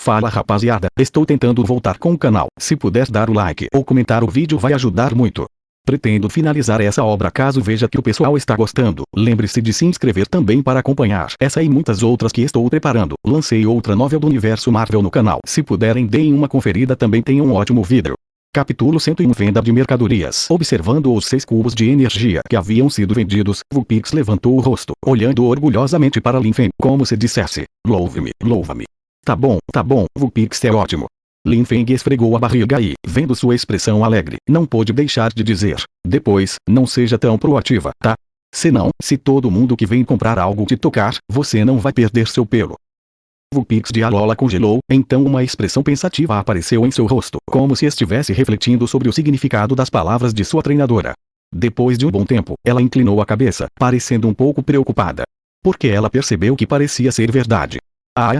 Fala rapaziada, estou tentando voltar com o canal. Se puder dar o like ou comentar o vídeo vai ajudar muito. Pretendo finalizar essa obra caso veja que o pessoal está gostando. Lembre-se de se inscrever também para acompanhar essa e muitas outras que estou preparando. Lancei outra novel do universo Marvel no canal. Se puderem deem uma conferida, também tem um ótimo vídeo. Capítulo 101 Venda de mercadorias. Observando os 6 cubos de energia que haviam sido vendidos, Vulpix levantou o rosto, olhando orgulhosamente para Lin Feng, como se dissesse: louve-me, louva-me. Tá bom, Vulpix é ótimo. Lin Feng esfregou a barriga e, vendo sua expressão alegre, não pôde deixar de dizer: depois, não seja tão proativa, tá? Senão, se todo mundo que vem comprar algo te tocar, você não vai perder seu pelo. Vulpix de Alola congelou, então uma expressão pensativa apareceu em seu rosto, como se estivesse refletindo sobre o significado das palavras de sua treinadora. Depois de um bom tempo, ela inclinou a cabeça, parecendo um pouco preocupada. Porque ela percebeu que parecia ser verdade.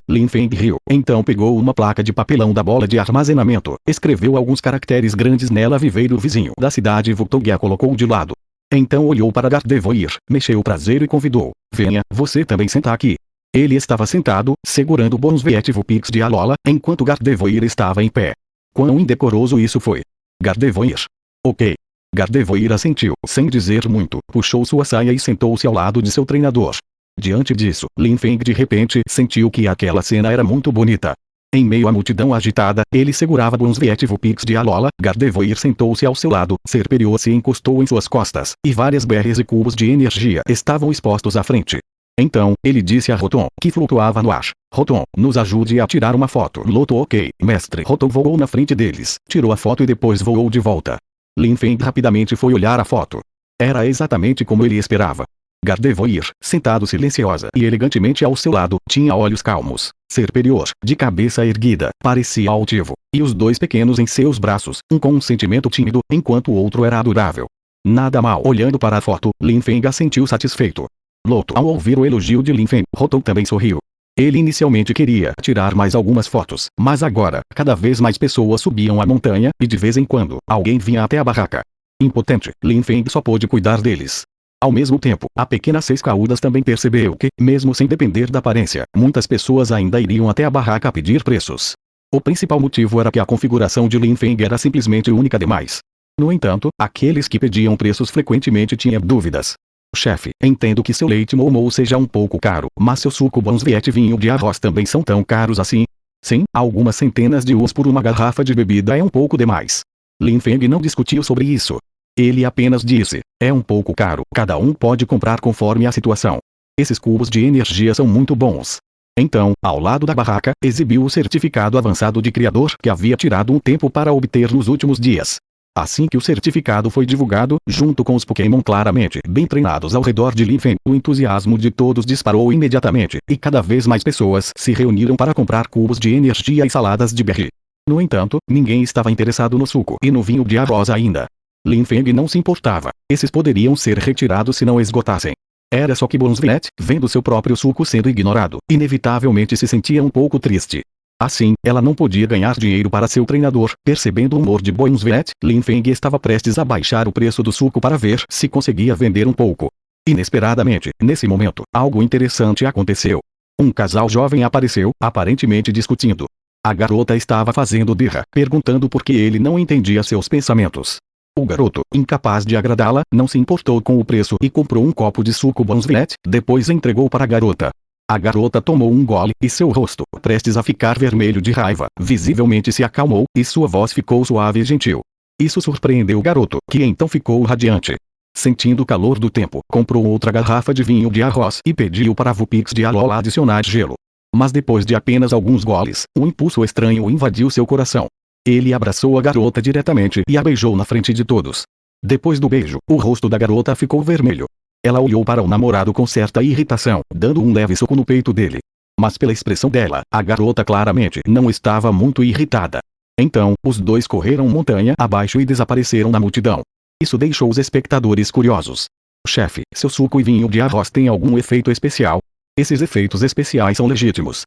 Lin Feng riu. Então pegou uma placa de papelão da bola de armazenamento, escreveu alguns caracteres grandes nela: viveiro vizinho da cidade, voltou e a colocou de lado. Então olhou para Gardevoir, mexeu o traseiro e convidou: venha, você também senta aqui. Ele estava sentado, segurando Bonsviet Vulpix de Alola, enquanto Gardevoir estava em pé. Quão indecoroso isso foi! Gardevoir. Ok. Gardevoir assentiu, sem dizer muito, puxou sua saia e sentou-se ao lado de seu treinador. Diante disso, Lin Feng de repente sentiu que aquela cena era muito bonita. Em meio à multidão agitada, ele segurava Bonsviet Vulpix de Alola, Gardevoir sentou-se ao seu lado, Serperior se encostou em suas costas, e várias berries e cubos de energia estavam expostos à frente. Então, ele disse a Rotom, que flutuava no ar: Rotom, nos ajude a tirar uma foto. Loto: ok, mestre. Rotom voou na frente deles, tirou a foto e depois voou de volta. Lin Feng rapidamente foi olhar a foto. Era exatamente como ele esperava. Gardevoir, sentado silenciosa e elegantemente ao seu lado, tinha olhos calmos. Serperior, de cabeça erguida, parecia altivo, e os 2 pequenos em seus braços, um com um sentimento tímido, enquanto o outro era adorável. Nada mal. Olhando para a foto, Lin Feng assentiu satisfeito. Loto, ao ouvir o elogio de Lin Feng, Rotom também sorriu. Ele inicialmente queria tirar mais algumas fotos, mas agora, cada vez mais pessoas subiam a montanha, e de vez em quando, alguém vinha até a barraca. Impotente, Lin Feng só pôde cuidar deles. Ao mesmo tempo, a pequena 6 caudas também percebeu que, mesmo sem depender da aparência, muitas pessoas ainda iriam até a barraca a pedir preços. O principal motivo era que a configuração de Lin Feng era simplesmente única demais. No entanto, aqueles que pediam preços frequentemente tinham dúvidas. Chefe, entendo que seu leite Moumou seja um pouco caro, mas seu suco Bonsviet vinho de arroz também são tão caros assim? Sim, algumas centenas de US por uma garrafa de bebida é um pouco demais. Lin Feng não discutiu sobre isso. Ele apenas disse: é um pouco caro, cada um pode comprar conforme a situação. Esses cubos de energia são muito bons. Então, ao lado da barraca, exibiu o certificado avançado de criador que havia tirado um tempo para obter nos últimos dias. Assim que o certificado foi divulgado, junto com os Pokémon claramente bem treinados ao redor de Lin Feng, o entusiasmo de todos disparou imediatamente, e cada vez mais pessoas se reuniram para comprar cubos de energia e saladas de berry. No entanto, ninguém estava interessado no suco e no vinho de arroz ainda. Lin Feng não se importava, esses poderiam ser retirados se não esgotassem. Era só que Bonsviet, vendo seu próprio suco sendo ignorado, inevitavelmente se sentia um pouco triste. Assim, ela não podia ganhar dinheiro para seu treinador. Percebendo o humor de Bonsviet, Lin Feng estava prestes a baixar o preço do suco para ver se conseguia vender um pouco. Inesperadamente, nesse momento, algo interessante aconteceu. Um casal jovem apareceu, aparentemente discutindo. A garota estava fazendo birra, perguntando por que ele não entendia seus pensamentos. O garoto, incapaz de agradá-la, não se importou com o preço e comprou um copo de suco Bonsviet, depois entregou para a garota. A garota tomou um gole, e seu rosto, prestes a ficar vermelho de raiva, visivelmente se acalmou, e sua voz ficou suave e gentil. Isso surpreendeu o garoto, que então ficou radiante. Sentindo o calor do tempo, comprou outra garrafa de vinho de arroz e pediu para Vulpix de Alola adicionar gelo. Mas depois de apenas alguns goles, um impulso estranho invadiu seu coração. Ele abraçou a garota diretamente e a beijou na frente de todos. Depois do beijo, o rosto da garota ficou vermelho. Ela olhou para o namorado com certa irritação, dando um leve soco no peito dele. Mas pela expressão dela, a garota claramente não estava muito irritada. Então, os 2 correram montanha abaixo e desapareceram na multidão. Isso deixou os espectadores curiosos. Chefe, seu suco e vinho de arroz têm algum efeito especial? Esses efeitos especiais são legítimos.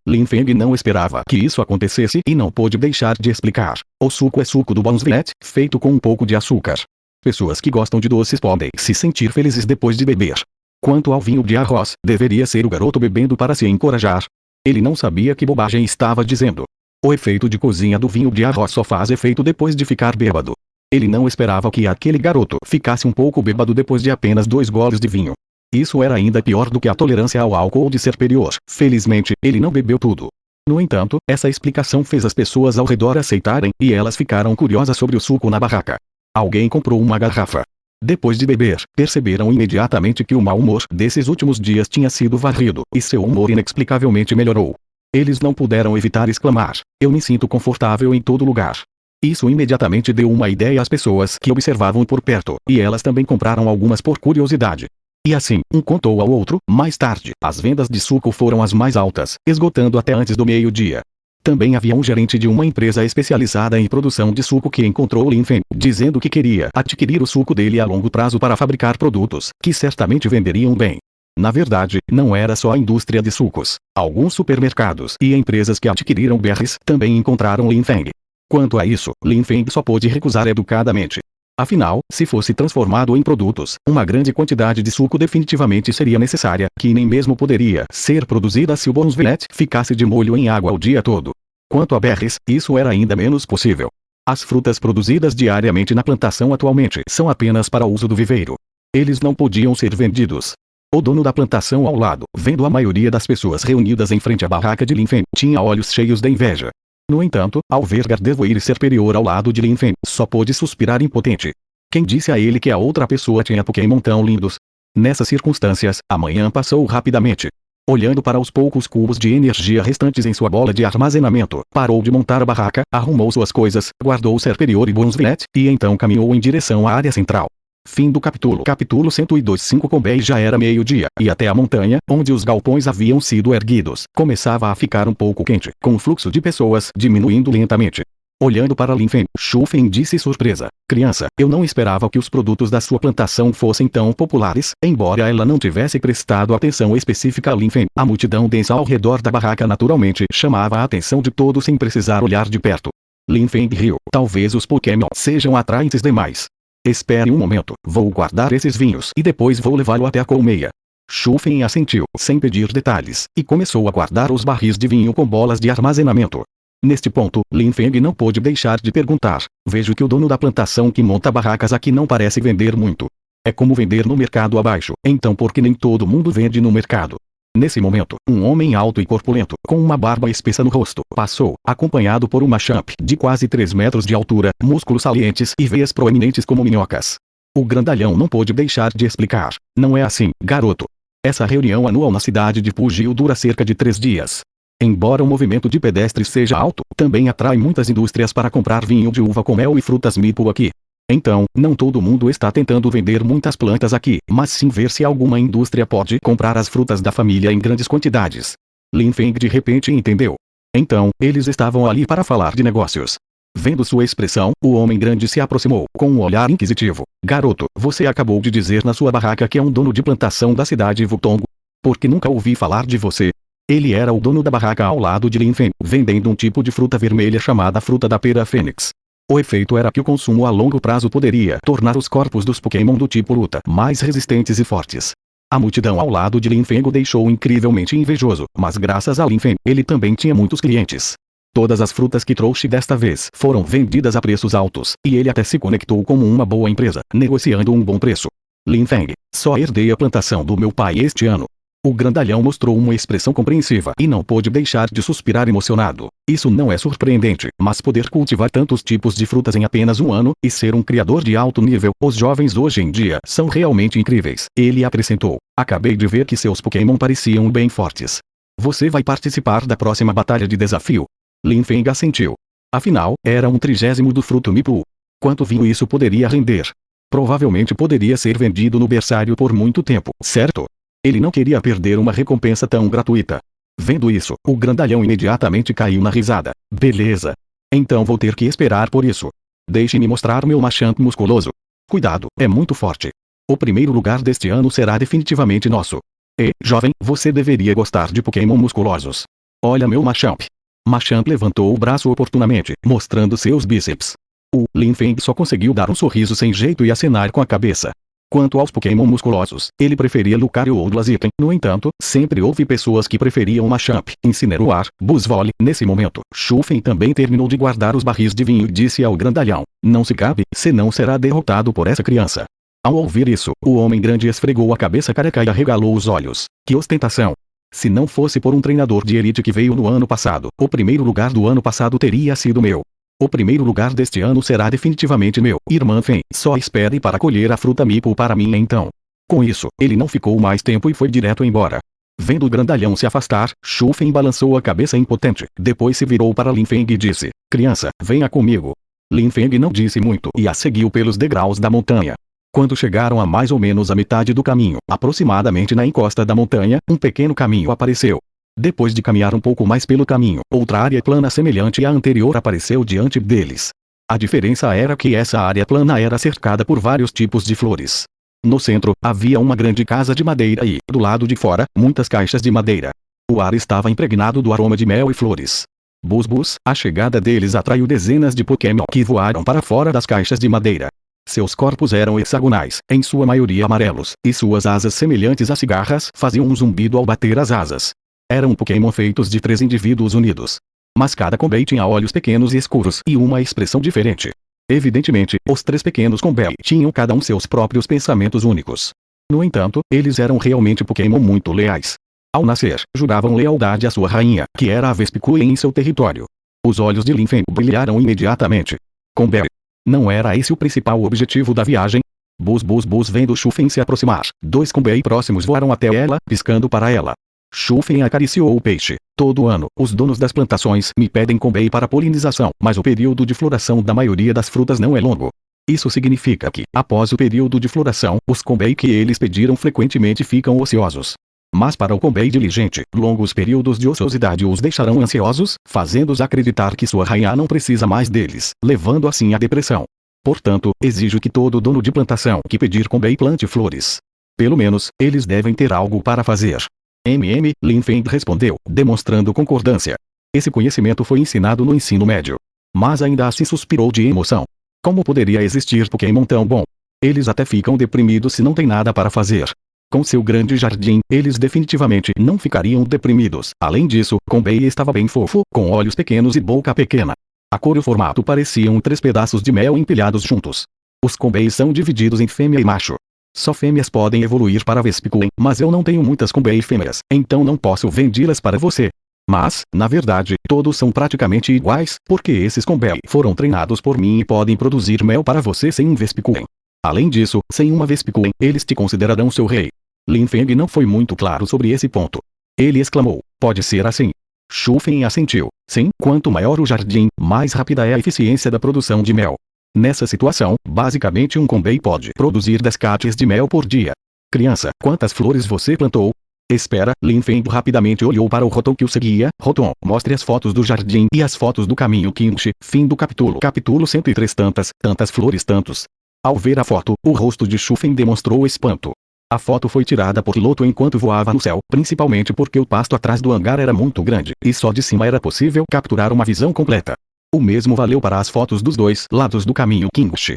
Lin Feng não esperava que isso acontecesse e não pôde deixar de explicar. O suco é suco do Bonsviet, feito com um pouco de açúcar. Pessoas que gostam de doces podem se sentir felizes depois de beber. Quanto ao vinho de arroz, deveria ser o garoto bebendo para se encorajar. Ele não sabia que bobagem estava dizendo. O efeito de cozinha do vinho de arroz só faz efeito depois de ficar bêbado. Ele não esperava que aquele garoto ficasse um pouco bêbado depois de apenas 2 goles de vinho. Isso era ainda pior do que a tolerância ao álcool de ser superior. Felizmente, ele não bebeu tudo. No entanto, essa explicação fez as pessoas ao redor aceitarem, e elas ficaram curiosas sobre o suco na barraca. Alguém comprou uma garrafa. Depois de beber, perceberam imediatamente que o mau humor desses últimos dias tinha sido varrido, e seu humor inexplicavelmente melhorou. Eles não puderam evitar exclamar: "Eu me sinto confortável em todo lugar." Isso imediatamente deu uma ideia às pessoas que observavam por perto, e elas também compraram algumas por curiosidade. E assim, um contou ao outro. Mais tarde, as vendas de suco foram as mais altas, esgotando até antes do meio-dia. Também havia um gerente de uma empresa especializada em produção de suco que encontrou Lin Feng, dizendo que queria adquirir o suco dele a longo prazo para fabricar produtos, que certamente venderiam bem. Na verdade, não era só a indústria de sucos. Alguns supermercados e empresas que adquiriram berries também encontraram Lin Feng. Quanto a isso, Lin Feng só pôde recusar educadamente. Afinal, se fosse transformado em produtos, uma grande quantidade de suco definitivamente seria necessária, que nem mesmo poderia ser produzida se o Bonnevillet ficasse de molho em água o dia todo. Quanto a berries, isso era ainda menos possível. As frutas produzidas diariamente na plantação atualmente são apenas para uso do viveiro. Eles não podiam ser vendidos. O dono da plantação ao lado, vendo a maioria das pessoas reunidas em frente à barraca de Lin Feng, tinha olhos cheios de inveja. No entanto, ao ver Gardevoir ser superior ao lado de Lin Feng, só pôde suspirar impotente. Quem disse a ele que a outra pessoa tinha Pokémon tão lindos? Nessas circunstâncias, a manhã passou rapidamente. Olhando para os poucos cubos de energia restantes em sua bola de armazenamento, parou de montar a barraca, arrumou suas coisas, guardou o Serperior e Bonnevillet, e então caminhou em direção à área central. Fim do capítulo. Capítulo 102. Combei já era meio-dia, e até a montanha, onde os galpões haviam sido erguidos, começava a ficar um pouco quente, com o fluxo de pessoas diminuindo lentamente. Olhando para Lin Feng, Shu Feng disse surpresa: "Criança, eu não esperava que os produtos da sua plantação fossem tão populares." Embora ela não tivesse prestado atenção específica a Lin Feng, a multidão densa ao redor da barraca naturalmente chamava a atenção de todos sem precisar olhar de perto. Lin Feng riu: "Talvez os Pokémon sejam atraentes demais. Espere um momento, vou guardar esses vinhos e depois vou levá-lo até a colmeia." Shu Feng assentiu, sem pedir detalhes, e começou a guardar os barris de vinho com bolas de armazenamento. Neste ponto, Lin Feng não pôde deixar de perguntar: "Vejo que o dono da plantação que monta barracas aqui não parece vender muito. É como vender no mercado abaixo, então por que nem todo mundo vende no mercado?" Nesse momento, um homem alto e corpulento, com uma barba espessa no rosto, passou, acompanhado por uma champ de quase 3 metros de altura, músculos salientes e veias proeminentes como minhocas. O grandalhão não pôde deixar de explicar: "Não é assim, garoto. Essa reunião anual na cidade de Pugil dura cerca de 3 dias. Embora o movimento de pedestres seja alto, também atrai muitas indústrias para comprar vinho de uva com mel e frutas maple aqui. Então, não todo mundo está tentando vender muitas plantas aqui, mas sim ver se alguma indústria pode comprar as frutas da família em grandes quantidades." Lin Feng de repente entendeu. Então, eles estavam ali para falar de negócios. Vendo sua expressão, o homem grande se aproximou, com um olhar inquisitivo. "Garoto, você acabou de dizer na sua barraca que é um dono de plantação da cidade Wutongo? Porque nunca ouvi falar de você." Ele era o dono da barraca ao lado de Lin Feng, vendendo um tipo de fruta vermelha chamada fruta da pera fênix. O efeito era que o consumo a longo prazo poderia tornar os corpos dos Pokémon do tipo luta mais resistentes e fortes. A multidão ao lado de Lin Feng o deixou incrivelmente invejoso, mas graças a Lin Feng, ele também tinha muitos clientes. Todas as frutas que trouxe desta vez foram vendidas a preços altos, e ele até se conectou como uma boa empresa, negociando um bom preço. "Lin Feng, só herdei a plantação do meu pai este ano." O grandalhão mostrou uma expressão compreensiva e não pôde deixar de suspirar emocionado. Isso não é surpreendente, mas poder cultivar tantos tipos de frutas em apenas um ano, e ser um criador de alto nível, os jovens hoje em dia são realmente incríveis. Ele acrescentou: "Acabei de ver que seus Pokémon pareciam bem fortes. Você vai participar da próxima batalha de desafio?" Lin Feng assentiu. Afinal, era um 30º do fruto Mipu. Quanto vinho isso poderia render? Provavelmente poderia ser vendido no berçário por muito tempo, certo? Ele não queria perder uma recompensa tão gratuita. Vendo isso, o grandalhão imediatamente caiu na risada. "Beleza. Então vou ter que esperar por isso. Deixe-me mostrar meu Machamp musculoso. Cuidado, é muito forte. O primeiro lugar deste ano será definitivamente nosso. E, jovem, você deveria gostar de Pokémon musculosos. Olha meu Machamp." Machamp levantou o braço oportunamente, mostrando seus bíceps. O Lin Feng só conseguiu dar um sorriso sem jeito e acenar com a cabeça. Quanto aos Pokémon musculosos, ele preferia Lucario ou Blaziken. No entanto, sempre houve pessoas que preferiam Machamp, Incineroar, Buzzwole. Nesse momento, Shufen também terminou de guardar os barris de vinho e disse ao grandalhão: não se cabe, senão será derrotado por essa criança. Ao ouvir isso, o homem grande esfregou a cabeça careca e arregalou os olhos. Que ostentação! Se não fosse por um treinador de elite que veio no ano passado, o primeiro lugar do ano passado teria sido meu. O primeiro lugar deste ano será definitivamente meu. Irmã Fen, só espere para colher a fruta Meeple para mim então. Com isso, ele não ficou mais tempo e foi direto embora. Vendo o grandalhão se afastar, Shufen balançou a cabeça impotente. Depois se virou para Lin Feng e disse: criança, venha comigo. Lin Feng não disse muito e a seguiu pelos degraus da montanha. Quando chegaram a mais ou menos a metade do caminho, aproximadamente na encosta da montanha, um pequeno caminho apareceu. Depois de caminhar um pouco mais pelo caminho, outra área plana semelhante à anterior apareceu diante deles. A diferença era que essa área plana era cercada por vários tipos de flores. No centro, havia uma grande casa de madeira e, do lado de fora, muitas caixas de madeira. O ar estava impregnado do aroma de mel e flores. Bus, a chegada deles atraiu dezenas de Pokémon que voaram para fora das caixas de madeira. Seus corpos eram hexagonais, em sua maioria amarelos, e suas asas semelhantes a cigarras faziam um zumbido ao bater as asas. Eram Pokémon feitos de 3 indivíduos unidos. Mas cada Combei tinha olhos pequenos e escuros e uma expressão diferente. Evidentemente, os 3 pequenos Combei tinham cada um seus próprios pensamentos únicos. No entanto, eles eram realmente Pokémon muito leais. Ao nascer, juravam lealdade à sua rainha, que era a Vespiquen em seu território. Os olhos de Lin Feng brilharam imediatamente. Combei. Não era esse o principal objetivo da viagem? Bus vendo Shufen se aproximar, 2 Combei próximos voaram até ela, piscando para ela. Shufen acariciou o peixe. Todo ano, os donos das plantações me pedem Combei para polinização, mas o período de floração da maioria das frutas não é longo. Isso significa que, após o período de floração, os Combei que eles pediram frequentemente ficam ociosos. Mas para o Combei diligente, longos períodos de ociosidade os deixarão ansiosos, fazendo-os acreditar que sua rainha não precisa mais deles, levando assim à depressão. Portanto, exijo que todo dono de plantação que pedir Combei plante flores. Pelo menos, eles devem ter algo para fazer. Lin Feng respondeu, demonstrando concordância. Esse conhecimento foi ensinado no ensino médio. Mas ainda assim suspirou de emoção. Como poderia existir Pokémon tão bom? Eles até ficam deprimidos se não tem nada para fazer. Com seu grande jardim, eles definitivamente não ficariam deprimidos. Além disso, Combei estava bem fofo, com olhos pequenos e boca pequena. A cor e o formato pareciam 3 pedaços de mel empilhados juntos. Os Combeis são divididos em fêmea e macho. Só fêmeas podem evoluir para Vespiquen, mas eu não tenho muitas Combei fêmeas, então não posso vendê-las para você. Mas, na verdade, todos são praticamente iguais, porque esses Combei foram treinados por mim e podem produzir mel para você sem um Vespiquen. Além disso, sem uma Vespiquen, eles te considerarão seu rei. Lin Feng não foi muito claro sobre esse ponto. Ele exclamou, pode ser assim. Shufen assentiu, sim, quanto maior o jardim, mais rápida é a eficiência da produção de mel. Nessa situação, basicamente um Combei pode produzir 10 caixas de mel por dia. Criança, quantas flores você plantou? Espera, Lin Feng rapidamente olhou para o Rotom que o seguia. Rotom, mostre as fotos do jardim e as fotos do caminho Qingshi. Fim do capítulo. Capítulo 103. Tantas flores tantos. Ao ver a foto, o rosto de Shufen demonstrou espanto. A foto foi tirada por piloto enquanto voava no céu, principalmente porque o pasto atrás do hangar era muito grande, e só de cima era possível capturar uma visão completa. O mesmo valeu para as fotos dos 2 lados do caminho Qingshi.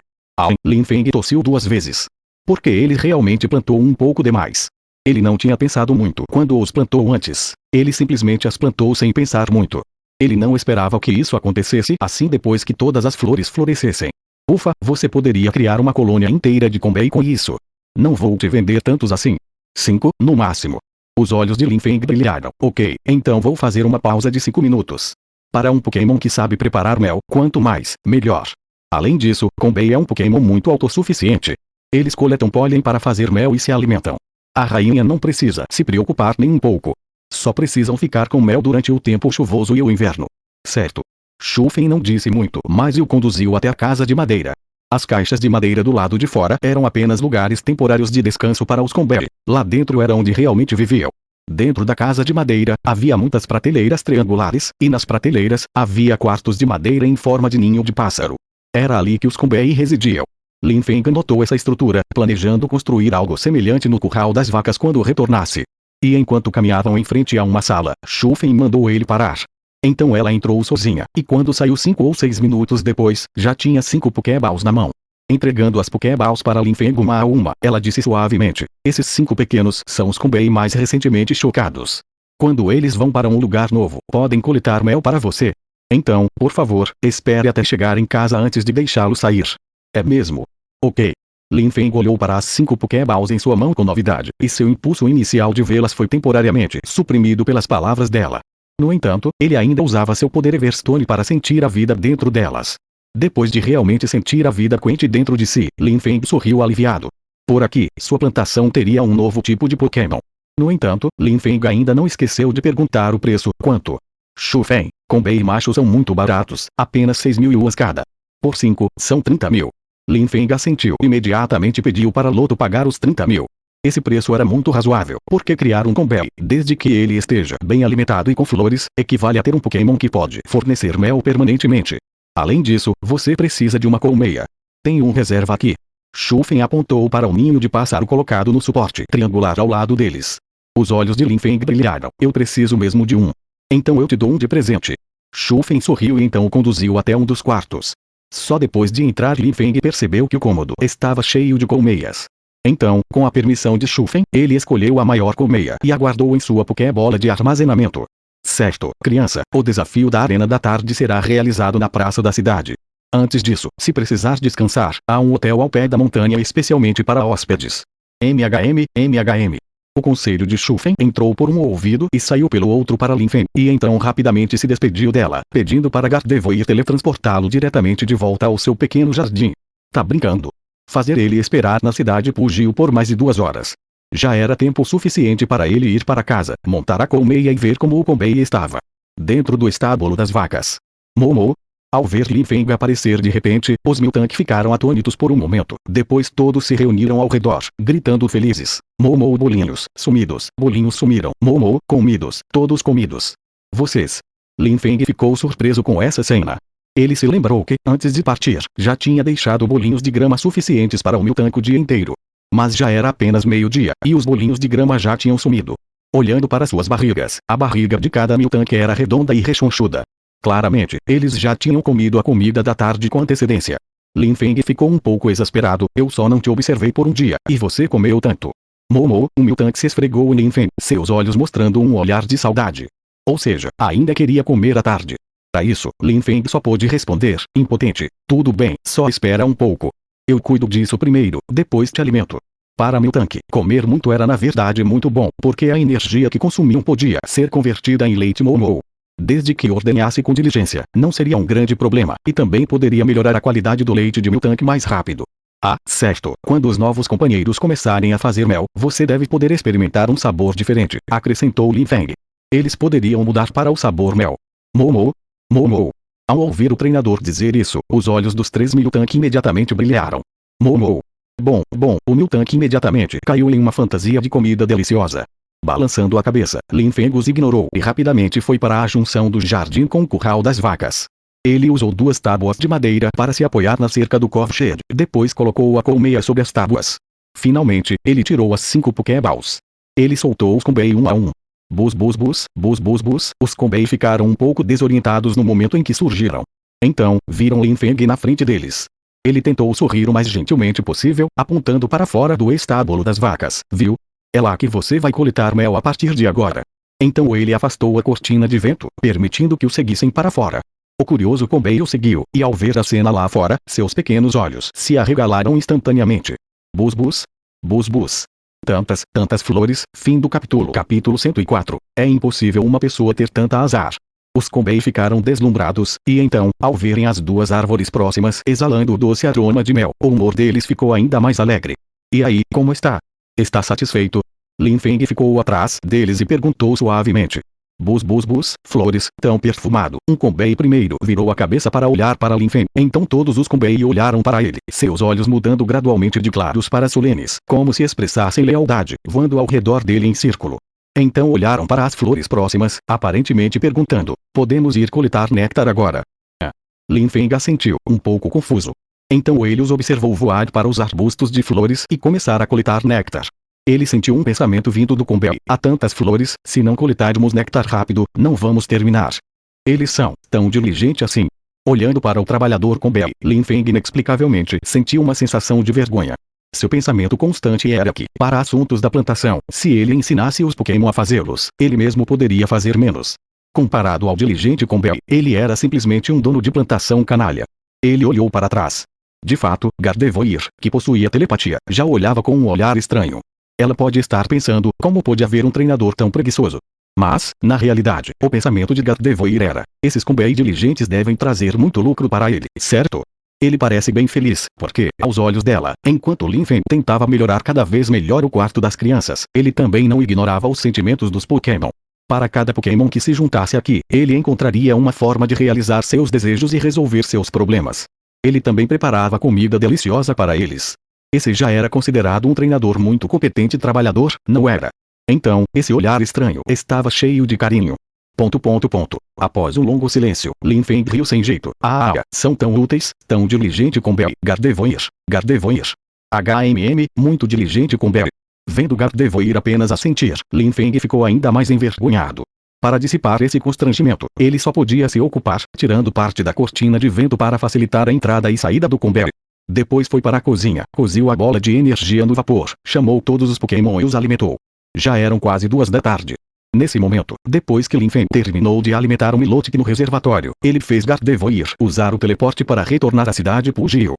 Lin Feng tossiu 2 vezes. Porque ele realmente plantou um pouco demais. Ele não tinha pensado muito quando os plantou antes. Ele simplesmente as plantou sem pensar muito. Ele não esperava que isso acontecesse assim depois que todas as flores florescessem. Ufa, você poderia criar uma colônia inteira de Combei com isso. Não vou te vender tantos assim. 5, no máximo. Os olhos de Lin Feng brilharam. Ok, então vou fazer uma pausa de 5 minutos. Para um Pokémon que sabe preparar mel, quanto mais, melhor. Além disso, Combei é um Pokémon muito autossuficiente. Eles coletam pólen para fazer mel e se alimentam. A rainha não precisa se preocupar nem um pouco. Só precisam ficar com mel durante o tempo chuvoso e o inverno. Certo. Shufen não disse muito, mas o conduziu até a casa de madeira. As caixas de madeira do lado de fora eram apenas lugares temporários de descanso para os Combei. Lá dentro era onde realmente viviam. Dentro da casa de madeira, havia muitas prateleiras triangulares, e nas prateleiras, havia quartos de madeira em forma de ninho de pássaro. Era ali que os Combei residiam. Lin Feng notou essa estrutura, planejando construir algo semelhante no curral das vacas quando retornasse. E enquanto caminhavam em frente a uma sala, Shufen mandou ele parar. Então ela entrou sozinha, e quando saiu 5 ou 6 minutos depois, já tinha 5 Pokéballs na mão. Entregando as Pokéballs para Lin Feng uma a uma, ela disse suavemente: esses 5 pequenos são os Konbei mais recentemente chocados. Quando eles vão para um lugar novo, podem coletar mel para você. Então, por favor, espere até chegar em casa antes de deixá-lo sair. É mesmo? Ok. Lin Feng olhou para as 5 Pokéballs em sua mão com novidade, e seu impulso inicial de vê-las foi temporariamente suprimido pelas palavras dela. No entanto, ele ainda usava seu poder Everstone para sentir a vida dentro delas. Depois de realmente sentir a vida quente dentro de si, Lin Feng sorriu aliviado. Por aqui, sua plantação teria um novo tipo de Pokémon. No entanto, Lin Feng ainda não esqueceu de perguntar o preço. Quanto? Shufeng, Konbei machos são muito baratos, apenas 6.000 yuans cada. Por 5, são 30.000. Lin Feng assentiu e imediatamente pediu para Loto pagar os 30.000. Esse preço era muito razoável, porque criar um Konbei, desde que ele esteja bem alimentado e com flores, equivale a ter um Pokémon que pode fornecer mel permanentemente. Além disso, você precisa de uma colmeia. Tenho um reserva aqui. Shufeng apontou para o ninho de pássaro colocado no suporte triangular ao lado deles. Os olhos de Lin Feng brilharam. Eu preciso mesmo de um. Então eu te dou um de presente. Shufeng sorriu e então o conduziu até um dos quartos. Só depois de entrar Lin Feng percebeu que o cômodo estava cheio de colmeias. Então, com a permissão de Shufeng, ele escolheu a maior colmeia e a guardou em sua Pokébola de armazenamento. Certo, criança, o desafio da Arena da Tarde será realizado na praça da cidade. Antes disso, se precisar descansar, há um hotel ao pé da montanha especialmente para hóspedes. MHM. O conselho de Shufeng entrou por um ouvido e saiu pelo outro para Lin Feng, e então rapidamente se despediu dela, pedindo para Gardevoir ir teletransportá-lo diretamente de volta ao seu pequeno jardim. Tá brincando? Fazer ele esperar na cidade fugiu por mais de 2 horas. Já era tempo suficiente para ele ir para casa, montar a colmeia e ver como o Konbei estava. Dentro do estábulo das vacas. Momo. Ao ver Lin Feng aparecer de repente, os Miltank ficaram atônitos por um momento. Depois todos se reuniram ao redor, gritando felizes. Momo bolinhos, sumidos. Bolinhos sumiram. Momo, comidos. Todos comidos. Vocês. Lin Feng ficou surpreso com essa cena. Ele se lembrou que, antes de partir, já tinha deixado bolinhos de grama suficientes para o Miltank o dia inteiro. Mas já era apenas meio-dia, e os bolinhos de grama já tinham sumido. Olhando para suas barrigas, a barriga de cada Miltank era redonda e rechonchuda. Claramente, eles já tinham comido a comida da tarde com antecedência. Lin Feng ficou um pouco exasperado. Eu só não te observei por um dia, e você comeu tanto. Momo, o Miltank se esfregou em Lin Feng, seus olhos mostrando um olhar de saudade. Ou seja, ainda queria comer à tarde. Para isso, Lin Feng só pôde responder, impotente. Tudo bem, só espera um pouco. Eu cuido disso primeiro, depois te alimento. Para Miltank, comer muito era na verdade muito bom, porque a energia que consumiam podia ser convertida em leite Momo. Desde que ordenhasse com diligência, não seria um grande problema, e também poderia melhorar a qualidade do leite de Miltank mais rápido. Ah, certo, quando os novos companheiros começarem a fazer mel, você deve poder experimentar um sabor diferente, acrescentou Lin Feng. Eles poderiam mudar para o sabor mel. Momo. Ao ouvir o treinador dizer isso, os olhos dos 3 Miltank imediatamente brilharam. Momo. Bom, o Miltank imediatamente caiu em uma fantasia de comida deliciosa. Balançando a cabeça, Lin Feng os ignorou e rapidamente foi para a junção do jardim com o curral das vacas. Ele usou 2 tábuas de madeira para se apoiar na cerca do covshed, depois colocou a colmeia sobre as tábuas. Finalmente, ele tirou as 5 Pokéballs. Ele soltou os Konbei um a um. Bus. Os Konbei ficaram um pouco desorientados no momento em que surgiram. Então, viram Lin Feng na frente deles. Ele tentou sorrir o mais gentilmente possível, apontando para fora do estábulo das vacas. Viu? É lá que você vai coletar mel a partir de agora. Então ele afastou a cortina de vento, permitindo que o seguissem para fora. O curioso Konbei o seguiu, e ao ver a cena lá fora, seus pequenos olhos se arregalaram instantaneamente. Bus. Tantas flores. Fim do capítulo. Capítulo 104. É impossível uma pessoa ter tanta azar. Os Konbei ficaram deslumbrados, e então, ao verem as 2 árvores próximas exalando o doce aroma de mel, o humor deles ficou ainda mais alegre. E aí, como está? Está satisfeito? Lin Feng ficou atrás deles e perguntou suavemente. Bus, flores, tão perfumado. Um Konbei primeiro virou a cabeça para olhar para Lin Feng. Então todos os Konbei olharam para ele, seus olhos mudando gradualmente de claros para solenes, como se expressassem lealdade, voando ao redor dele em círculo. Então olharam para as flores próximas, aparentemente perguntando, podemos ir coletar néctar agora? Lin Feng assentiu, um pouco confuso. Então ele os observou voar para os arbustos de flores e começar a coletar néctar. Ele sentiu um pensamento vindo do Konbei. Há tantas flores, se não coletarmos néctar rápido, não vamos terminar. Eles são tão diligentes assim. Olhando para o trabalhador com Bell, Lin Feng inexplicavelmente sentiu uma sensação de vergonha. Seu pensamento constante era que, para assuntos da plantação, se ele ensinasse os Pokémon a fazê-los, ele mesmo poderia fazer menos. Comparado ao diligente com Bell, ele era simplesmente um dono de plantação canalha. Ele olhou para trás. De fato, Gardevoir, que possuía telepatia, já olhava com um olhar estranho. Ela pode estar pensando, como pode haver um treinador tão preguiçoso? Mas, na realidade, o pensamento de Gardevoir era, esses Combei diligentes devem trazer muito lucro para ele, certo? Ele parece bem feliz, porque, aos olhos dela, enquanto Lin Feng tentava melhorar cada vez melhor o quarto das crianças, ele também não ignorava os sentimentos dos Pokémon. Para cada Pokémon que se juntasse aqui, ele encontraria uma forma de realizar seus desejos e resolver seus problemas. Ele também preparava comida deliciosa para eles. Esse já era considerado um treinador muito competente e trabalhador, não era? Então, esse olhar estranho estava cheio de carinho. Após um longo silêncio, Lin Feng riu sem jeito. São tão úteis, tão diligente com Bell. Gardevoir. Muito diligente com Bell. Vendo Gardevoir apenas assentir, Lin Feng ficou ainda mais envergonhado. Para dissipar esse constrangimento, ele só podia se ocupar, tirando parte da cortina de vento para facilitar a entrada e saída do Combel. Depois foi para a cozinha, coziu a bola de energia no vapor, chamou todos os Pokémon e os alimentou. Já eram quase 2 da tarde. Nesse momento, depois que Lin Feng terminou de alimentar o Milotic no reservatório, ele fez Gardevoir usar o teleporte para retornar à cidade Pugil.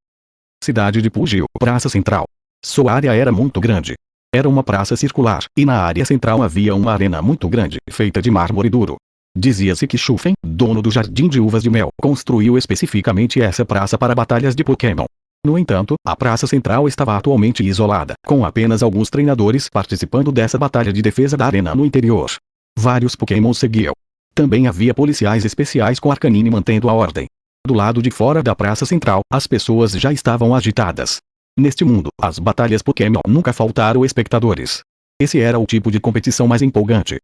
Cidade de Pugil, praça central. Sua área era muito grande. Era uma praça circular, e na área central havia uma arena muito grande, feita de mármore duro. Dizia-se que Shufen, dono do Jardim de Uvas de Mel, construiu especificamente essa praça para batalhas de Pokémon. No entanto, a praça central estava atualmente isolada, com apenas alguns treinadores participando dessa batalha de defesa da arena no interior. Vários Pokémon seguiam. Também havia policiais especiais com Arcanine mantendo a ordem. Do lado de fora da praça central, as pessoas já estavam agitadas. Neste mundo, as batalhas Pokémon nunca faltaram espectadores. Esse era o tipo de competição mais empolgante.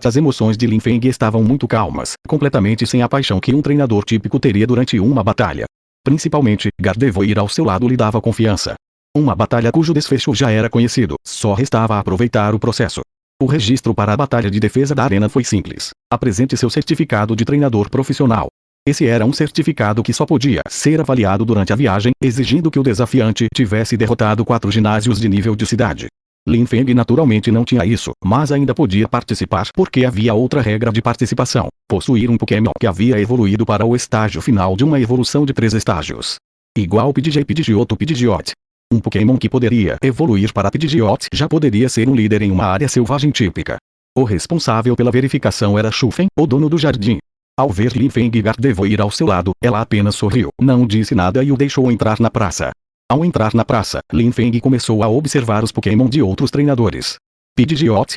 As emoções de Lin Feng estavam muito calmas, completamente sem a paixão que um treinador típico teria durante uma batalha. Principalmente, Gardevoir ao seu lado lhe dava confiança. Uma batalha cujo desfecho já era conhecido, só restava aproveitar o processo. O registro para a batalha de defesa da arena foi simples. Apresente seu certificado de treinador profissional. Esse era um certificado que só podia ser avaliado durante a viagem, exigindo que o desafiante tivesse derrotado 4 ginásios de nível de cidade. Lin Feng naturalmente não tinha isso, mas ainda podia participar porque havia outra regra de participação: possuir um Pokémon que havia evoluído para o estágio final de uma evolução de 3 estágios. Igual Pidgeot ou Pidgeot. Um Pokémon que poderia evoluir para Pidgeot já poderia ser um líder em uma área selvagem típica. O responsável pela verificação era Shufen, o dono do jardim. Ao ver Lin Feng e Gardevoir ao seu lado, ela apenas sorriu, não disse nada e o deixou entrar na praça. Ao entrar na praça, Lin Feng começou a observar os Pokémon de outros treinadores. Pidgeot,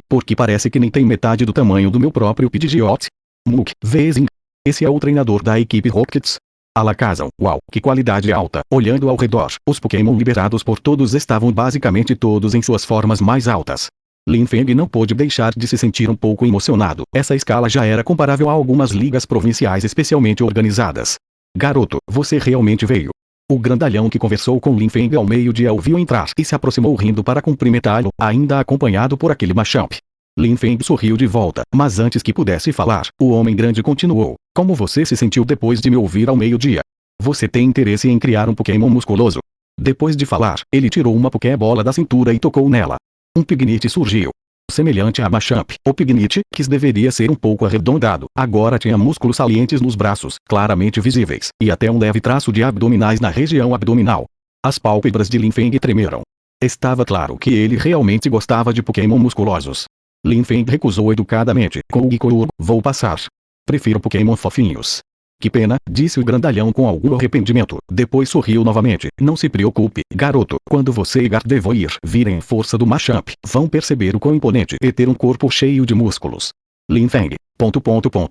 porque parece que nem tem metade do tamanho do meu próprio Pidgeot. Muk, Vezing. Esse é o treinador da equipe Rockets. Alakazam, uau, que qualidade alta. Olhando ao redor, os Pokémon liberados por todos estavam basicamente todos em suas formas mais altas. Lin Feng não pôde deixar de se sentir um pouco emocionado. Essa escala já era comparável a algumas ligas provinciais especialmente organizadas. Garoto, você realmente veio. O grandalhão que conversou com Lin Feng ao meio-dia o viu entrar e se aproximou rindo para cumprimentá-lo, ainda acompanhado por aquele Machamp. Lin Feng sorriu de volta, mas antes que pudesse falar, o homem grande continuou. Como você se sentiu depois de me ouvir ao meio-dia? Você tem interesse em criar um Pokémon musculoso? Depois de falar, ele tirou uma Pokébola da cintura e tocou nela. Um Pignite surgiu. Semelhante a Machamp, o Pignite, que deveria ser um pouco arredondado, agora tinha músculos salientes nos braços, claramente visíveis, e até um leve traço de abdominais na região abdominal. As pálpebras de Lin Feng tremeram. Estava claro que ele realmente gostava de Pokémon musculosos. Lin Feng recusou educadamente, com o Gikour, vou passar. Prefiro Pokémon fofinhos. Que pena, disse o grandalhão com algum arrependimento, depois sorriu novamente. Não se preocupe, garoto, quando você e Gardevoir virem a força do Machamp, vão perceber o quão imponente é ter um corpo cheio de músculos. Lin Feng,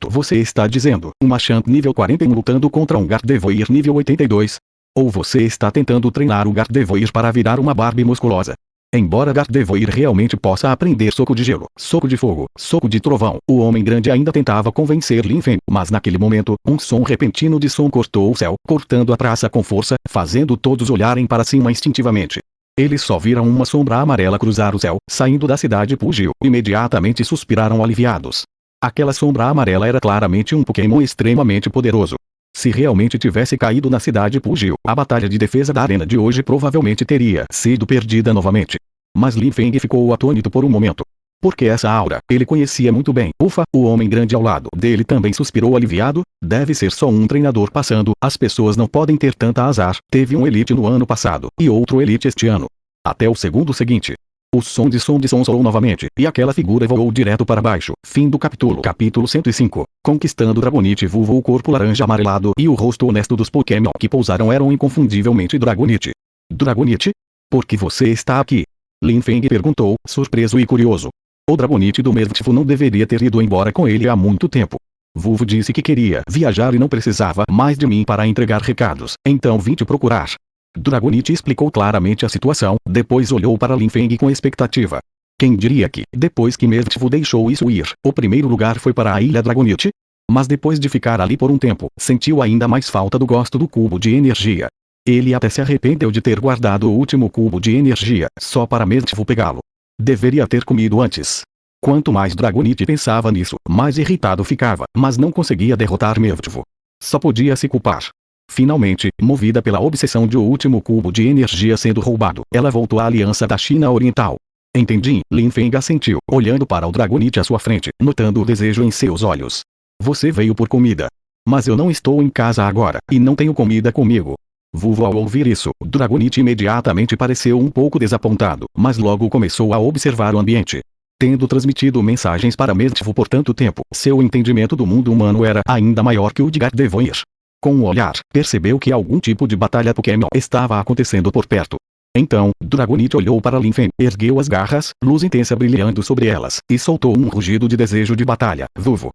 Você está dizendo, um Machamp nível 41 lutando contra um Gardevoir nível 82? Ou você está tentando treinar o Gardevoir para virar uma Barbie musculosa? Embora Gardevoir realmente possa aprender soco de gelo, soco de fogo, soco de trovão, o homem grande ainda tentava convencer Lin Feng, mas naquele momento, um som repentino de som cortou o céu, cortando a praça com força, fazendo todos olharem para cima instintivamente. Eles só viram uma sombra amarela cruzar o céu, saindo da cidade Pugil, imediatamente suspiraram aliviados. Aquela sombra amarela era claramente um Pokémon extremamente poderoso. Se realmente tivesse caído na cidade Pugil, a batalha de defesa da arena de hoje provavelmente teria sido perdida novamente. Mas Lin Feng ficou atônito por um momento. Porque essa aura, ele conhecia muito bem. Ufa, o homem grande ao lado dele também suspirou aliviado. Deve ser só um treinador passando. As pessoas não podem ter tanta azar. Teve um elite no ano passado, e outro elite este ano. Até o segundo seguinte. O som de som soou novamente, e aquela figura voou direto para baixo. Fim do capítulo. Capítulo 105. Conquistando Dragonite Vulvo. O corpo laranja amarelado e o rosto honesto dos Pokémon que pousaram eram inconfundivelmente Dragonite. Dragonite? Por que você está aqui? Lin Feng perguntou, surpreso e curioso. O Dragonite do Mervtivo não deveria ter ido embora com ele há muito tempo. Vulvo disse que queria viajar e não precisava mais de mim para entregar recados, então vim te procurar. Dragonite explicou claramente a situação, depois olhou para Lin Feng com expectativa. Quem diria que, depois que Mervtivo deixou isso ir, o primeiro lugar foi para a Ilha Dragonite? Mas depois de ficar ali por um tempo, sentiu ainda mais falta do gosto do cubo de energia. Ele até se arrependeu de ter guardado o último cubo de energia, só para Mervtivo pegá-lo. Deveria ter comido antes. Quanto mais Dragonite pensava nisso, mais irritado ficava, mas não conseguia derrotar Mervtivo. Só podia se culpar. Finalmente, movida pela obsessão de o último cubo de energia sendo roubado, ela voltou à Aliança da China Oriental. Entendi, Lin Feng assentiu, olhando para o Dragonite à sua frente, notando o desejo em seus olhos. Você veio por comida. Mas eu não estou em casa agora, e não tenho comida comigo. Vulvo ao ouvir isso, Dragonite imediatamente pareceu um pouco desapontado, mas logo começou a observar o ambiente. Tendo transmitido mensagens para Mervtivo por tanto tempo, seu entendimento do mundo humano era ainda maior que o de Gardevoir. Com um olhar, percebeu que algum tipo de batalha Pokémon estava acontecendo por perto. Então, Dragonite olhou para Lin Feng, ergueu as garras, luz intensa brilhando sobre elas, e soltou um rugido de desejo de batalha. Vulvo.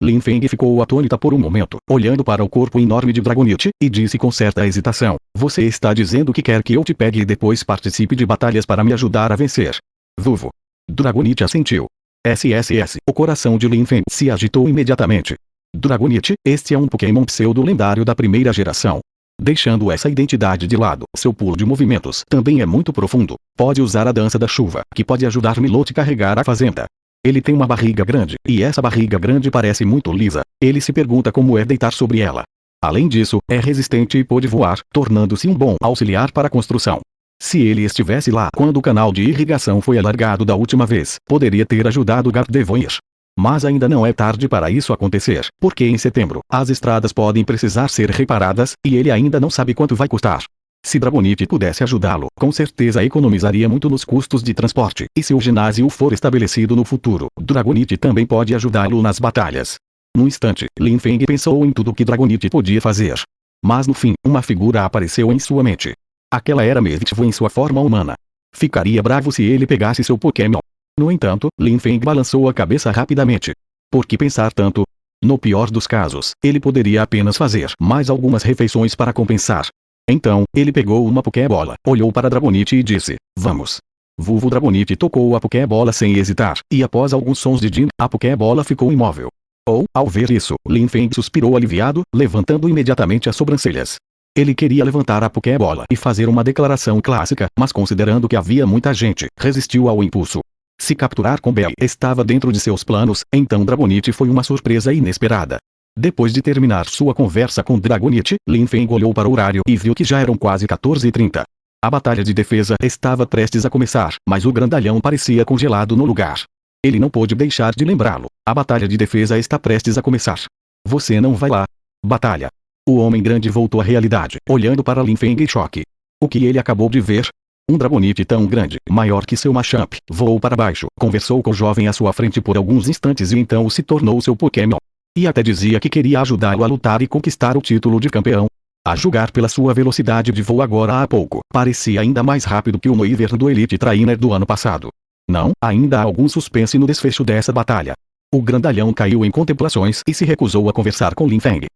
Lin Feng ficou atônita por um momento, olhando para o corpo enorme de Dragonite, e disse com certa hesitação, você está dizendo que quer que eu te pegue e depois participe de batalhas para me ajudar a vencer. Vulvo. Dragonite assentiu. SSS. O coração de Lin Feng se agitou imediatamente. Dragonite, este é um Pokémon pseudo-lendário da primeira geração. Deixando essa identidade de lado, seu pulo de movimentos também é muito profundo. Pode usar a dança da chuva, que pode ajudar Milote a carregar a fazenda. Ele tem uma barriga grande, e essa barriga grande parece muito lisa. Ele se pergunta como é deitar sobre ela. Além disso, é resistente e pode voar, tornando-se um bom auxiliar para a construção. Se ele estivesse lá quando o canal de irrigação foi alargado da última vez, poderia ter ajudado Gardevoir. Mas ainda não é tarde para isso acontecer, porque em setembro, as estradas podem precisar ser reparadas, e ele ainda não sabe quanto vai custar. Se Dragonite pudesse ajudá-lo, com certeza economizaria muito nos custos de transporte, e se o ginásio for estabelecido no futuro, Dragonite também pode ajudá-lo nas batalhas. Num instante, Lin Feng pensou em tudo que Dragonite podia fazer. Mas no fim, uma figura apareceu em sua mente. Aquela era Mervtivo em sua forma humana. Ficaria bravo se ele pegasse seu Pokémon. No entanto, Lin Feng balançou a cabeça rapidamente. Por que pensar tanto? No pior dos casos, ele poderia apenas fazer mais algumas refeições para compensar. Então, ele pegou uma Pokébola, olhou para Dragonite e disse, vamos. Vulvo Dragonite tocou a Pokébola sem hesitar, e após alguns sons de Jin, a Pokébola ficou imóvel. Ao ver isso, Lin Feng suspirou aliviado, levantando imediatamente as sobrancelhas. Ele queria levantar a Pokébola e fazer uma declaração clássica, mas considerando que havia muita gente, resistiu ao impulso. Se capturar com Bell estava dentro de seus planos, então Dragonite foi uma surpresa inesperada. Depois de terminar sua conversa com Dragonite, Lin Feng olhou para o horário e viu que já eram quase 14h30. A batalha de defesa estava prestes a começar, mas o grandalhão parecia congelado no lugar. Ele não pôde deixar de lembrá-lo. A batalha de defesa está prestes a começar. Você não vai lá. Batalha. O homem grande voltou à realidade, olhando para Lin Feng em choque. O que ele acabou de ver? Um Dragonite tão grande, maior que seu Machamp, voou para baixo, conversou com o jovem à sua frente por alguns instantes e então se tornou seu Pokémon. E até dizia que queria ajudá-lo a lutar e conquistar o título de campeão. A julgar pela sua velocidade de voo agora há pouco, parecia ainda mais rápido que o Noivern do Elite Trainer do ano passado. Não, ainda há algum suspense no desfecho dessa batalha. O grandalhão caiu em contemplações e se recusou a conversar com Lin Feng.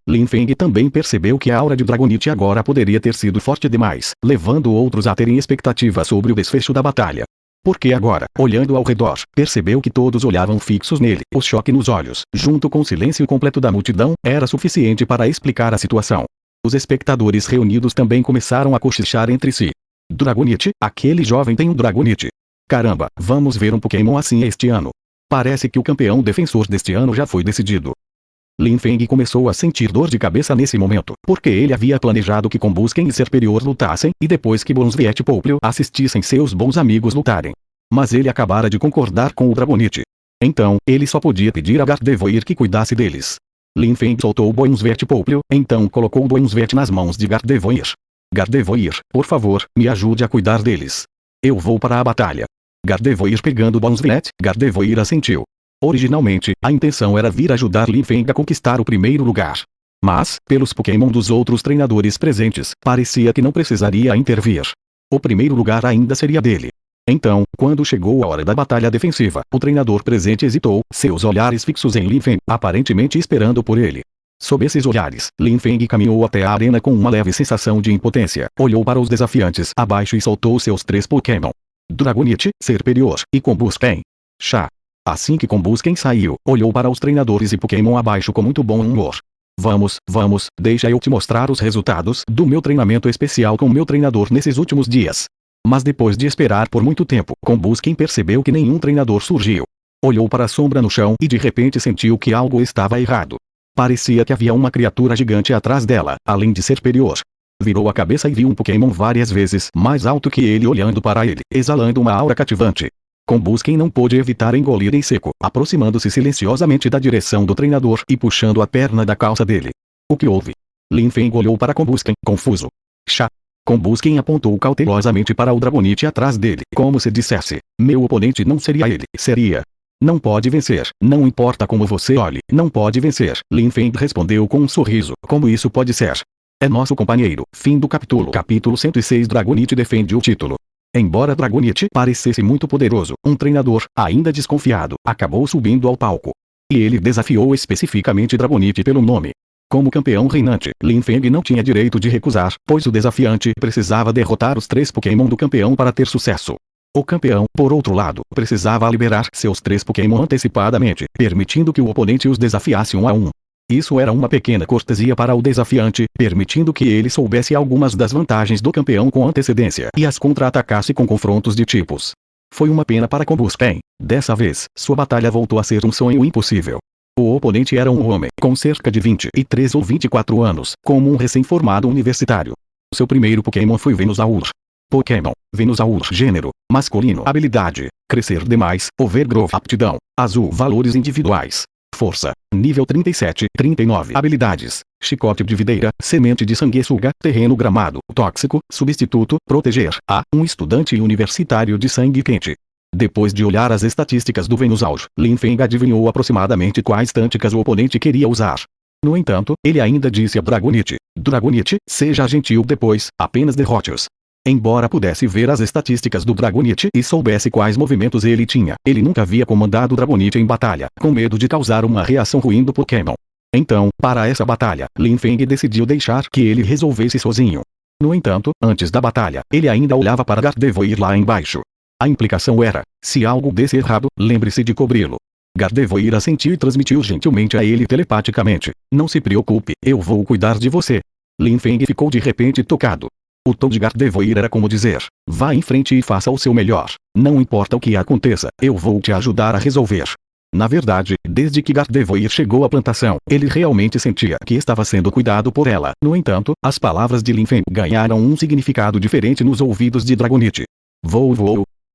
Lin Feng também percebeu que a aura de Dragonite agora poderia ter sido forte demais, levando outros a terem expectativa sobre o desfecho da batalha. Porque agora, olhando ao redor, percebeu que todos olhavam fixos nele. O choque nos olhos, junto com o silêncio completo da multidão, era suficiente para explicar a situação. Os espectadores reunidos também começaram a cochichar entre si. Dragonite, aquele jovem tem um Dragonite. Caramba, vamos ver um Pokémon assim este ano. Parece que o campeão defensor deste ano já foi decidido. Lin Feng começou a sentir dor de cabeça nesse momento, porque ele havia planejado que Combusken e Superior lutassem, e depois que Bronzeviet e Popplio assistissem seus bons amigos lutarem. Mas ele acabara de concordar com o Dragonite. Então, ele só podia pedir a Gardevoir que cuidasse deles. Lin Feng soltou Bronzeviet e Popplio, então colocou Bronzeviet nas mãos de Gardevoir. Gardevoir, por favor, me ajude a cuidar deles. Eu vou para a batalha. Gardevoir pegando Bronzeviet, Gardevoir assentiu. Originalmente, a intenção era vir ajudar Lin Feng a conquistar o primeiro lugar. Mas, pelos Pokémon dos outros treinadores presentes, parecia que não precisaria intervir. O primeiro lugar ainda seria dele. Então, quando chegou a hora da batalha defensiva, o treinador presente hesitou, seus olhares fixos em Lin Feng, aparentemente esperando por ele. Sob esses olhares, Lin Feng caminhou até a arena com uma leve sensação de impotência, olhou para os desafiantes abaixo e soltou seus 3 Pokémon. Dragonite, Superior, e Combusken. Chá. Assim que Combusken saiu, olhou para os treinadores e Pokémon abaixo com muito bom humor. Vamos, deixa eu te mostrar os resultados do meu treinamento especial com meu treinador nesses últimos dias. Mas depois de esperar por muito tempo, Combusken percebeu que nenhum treinador surgiu. Olhou para a sombra no chão e de repente sentiu que algo estava errado. Parecia que havia uma criatura gigante atrás dela, além de Superior. Virou a cabeça e viu um Pokémon várias vezes mais alto que ele olhando para ele, exalando uma aura cativante. Combusken não pôde evitar engolir em seco, aproximando-se silenciosamente da direção do treinador e puxando a perna da calça dele. O que houve? Lin Feng olhou para Combusken, confuso. Chá. Combusken apontou cautelosamente para o Dragonite atrás dele, como se dissesse: meu oponente não seria ele, seria. Não pode vencer, não importa como você olhe, não pode vencer. Lin Feng respondeu com um sorriso: como isso pode ser? É nosso companheiro. Fim do capítulo. Capítulo 106. Dragonite defende o título. Embora Dragonite parecesse muito poderoso, um treinador, ainda desconfiado, acabou subindo ao palco. E ele desafiou especificamente Dragonite pelo nome. Como campeão reinante, Lin Feng não tinha direito de recusar, pois o desafiante precisava derrotar os 3 Pokémon do campeão para ter sucesso. O campeão, por outro lado, precisava liberar seus 3 Pokémon antecipadamente, permitindo que o oponente os desafiasse 1 a 1. Isso era uma pequena cortesia para o desafiante, permitindo que ele soubesse algumas das vantagens do campeão com antecedência e as contra-atacasse com confrontos de tipos. Foi uma pena para Combusken. Dessa vez, sua batalha voltou a ser um sonho impossível. O oponente era um homem, com cerca de 23 ou 24 anos, como um recém-formado universitário. Seu primeiro Pokémon foi Venusaur. Pokémon, Venusaur. Gênero, masculino. Habilidade, crescer demais. Overgrowth. Aptidão, azul. Valores individuais. Força, nível 37, 39. Habilidades, chicote de videira, semente de sanguessuga, terreno gramado, tóxico, substituto, proteger. Um estudante universitário de sangue quente. Depois de olhar as estatísticas do Venusaur, Lin Feng adivinhou aproximadamente quais táticas o oponente queria usar. No entanto, ele ainda disse a Dragonite: Dragonite, seja gentil depois, apenas derrote-os. Embora pudesse ver as estatísticas do Dragonite e soubesse quais movimentos ele tinha, ele nunca havia comandado o Dragonite em batalha, com medo de causar uma reação ruim do Pokémon. Então, para essa batalha, Lin Feng decidiu deixar que ele resolvesse sozinho. No entanto, antes da batalha, ele ainda olhava para Gardevoir lá embaixo. A implicação era: se algo desse errado, lembre-se de cobri-lo. Gardevoir assentiu e transmitiu gentilmente a ele telepaticamente: não se preocupe, eu vou cuidar de você. Lin Feng ficou de repente tocado. O tom de Gardevoir era como dizer: vá em frente e faça o seu melhor. Não importa o que aconteça, eu vou te ajudar a resolver. Na verdade, desde que Gardevoir chegou à plantação, ele realmente sentia que estava sendo cuidado por ela. No entanto, as palavras de Lin Feng ganharam um significado diferente nos ouvidos de Dragonite. Vou.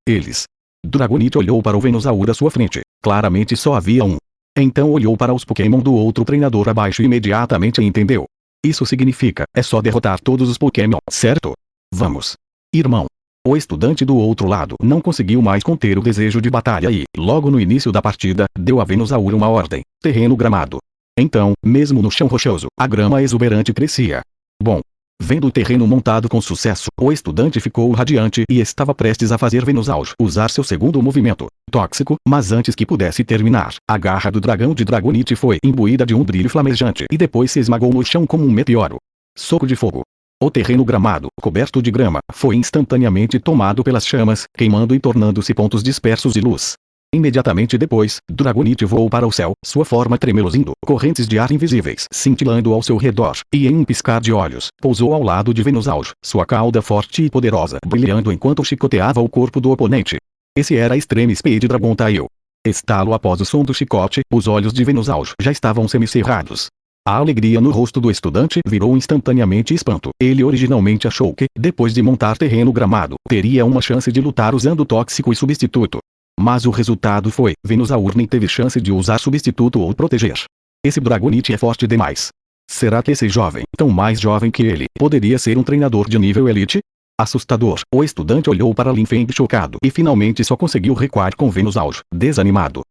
Eles. Dragonite olhou para o Venusaur à sua frente. Claramente só havia um. Então olhou para os Pokémon do outro treinador abaixo e imediatamente entendeu. Isso significa: é só derrotar todos os Pokémon, certo? Vamos. Irmão. O estudante do outro lado não conseguiu mais conter o desejo de batalha e, logo no início da partida, deu a Venusaur uma ordem: terreno gramado. Então, mesmo no chão rochoso, a grama exuberante crescia. Bom. Vendo o terreno montado com sucesso, o estudante ficou radiante e estava prestes a fazer Venusaur usar seu segundo movimento, tóxico, mas antes que pudesse terminar, a garra do dragão de Dragonite foi imbuída de um brilho flamejante e depois se esmagou no chão como um meteoro. Soco de fogo. O terreno gramado, coberto de grama, foi instantaneamente tomado pelas chamas, queimando e tornando-se pontos dispersos de luz. Imediatamente depois, Dragonite voou para o céu, sua forma tremeluzindo, correntes de ar invisíveis cintilando ao seu redor, e em um piscar de olhos, pousou ao lado de Venusaur, sua cauda forte e poderosa brilhando enquanto chicoteava o corpo do oponente. Esse era a Extreme Speed Dragon Tail. Estalo após o som do chicote, os olhos de Venusaur já estavam semicerrados. A alegria no rosto do estudante virou instantaneamente espanto. Ele originalmente achou que, depois de montar terreno gramado, teria uma chance de lutar usando tóxico e substituto. Mas o resultado foi, Venusaur nem teve chance de usar substituto ou proteger. Esse Dragonite é forte demais. Será que esse jovem, tão mais jovem que ele, poderia ser um treinador de nível elite? Assustador, o estudante olhou para Lin Feng chocado e finalmente só conseguiu recuar com Venusaur, desanimado.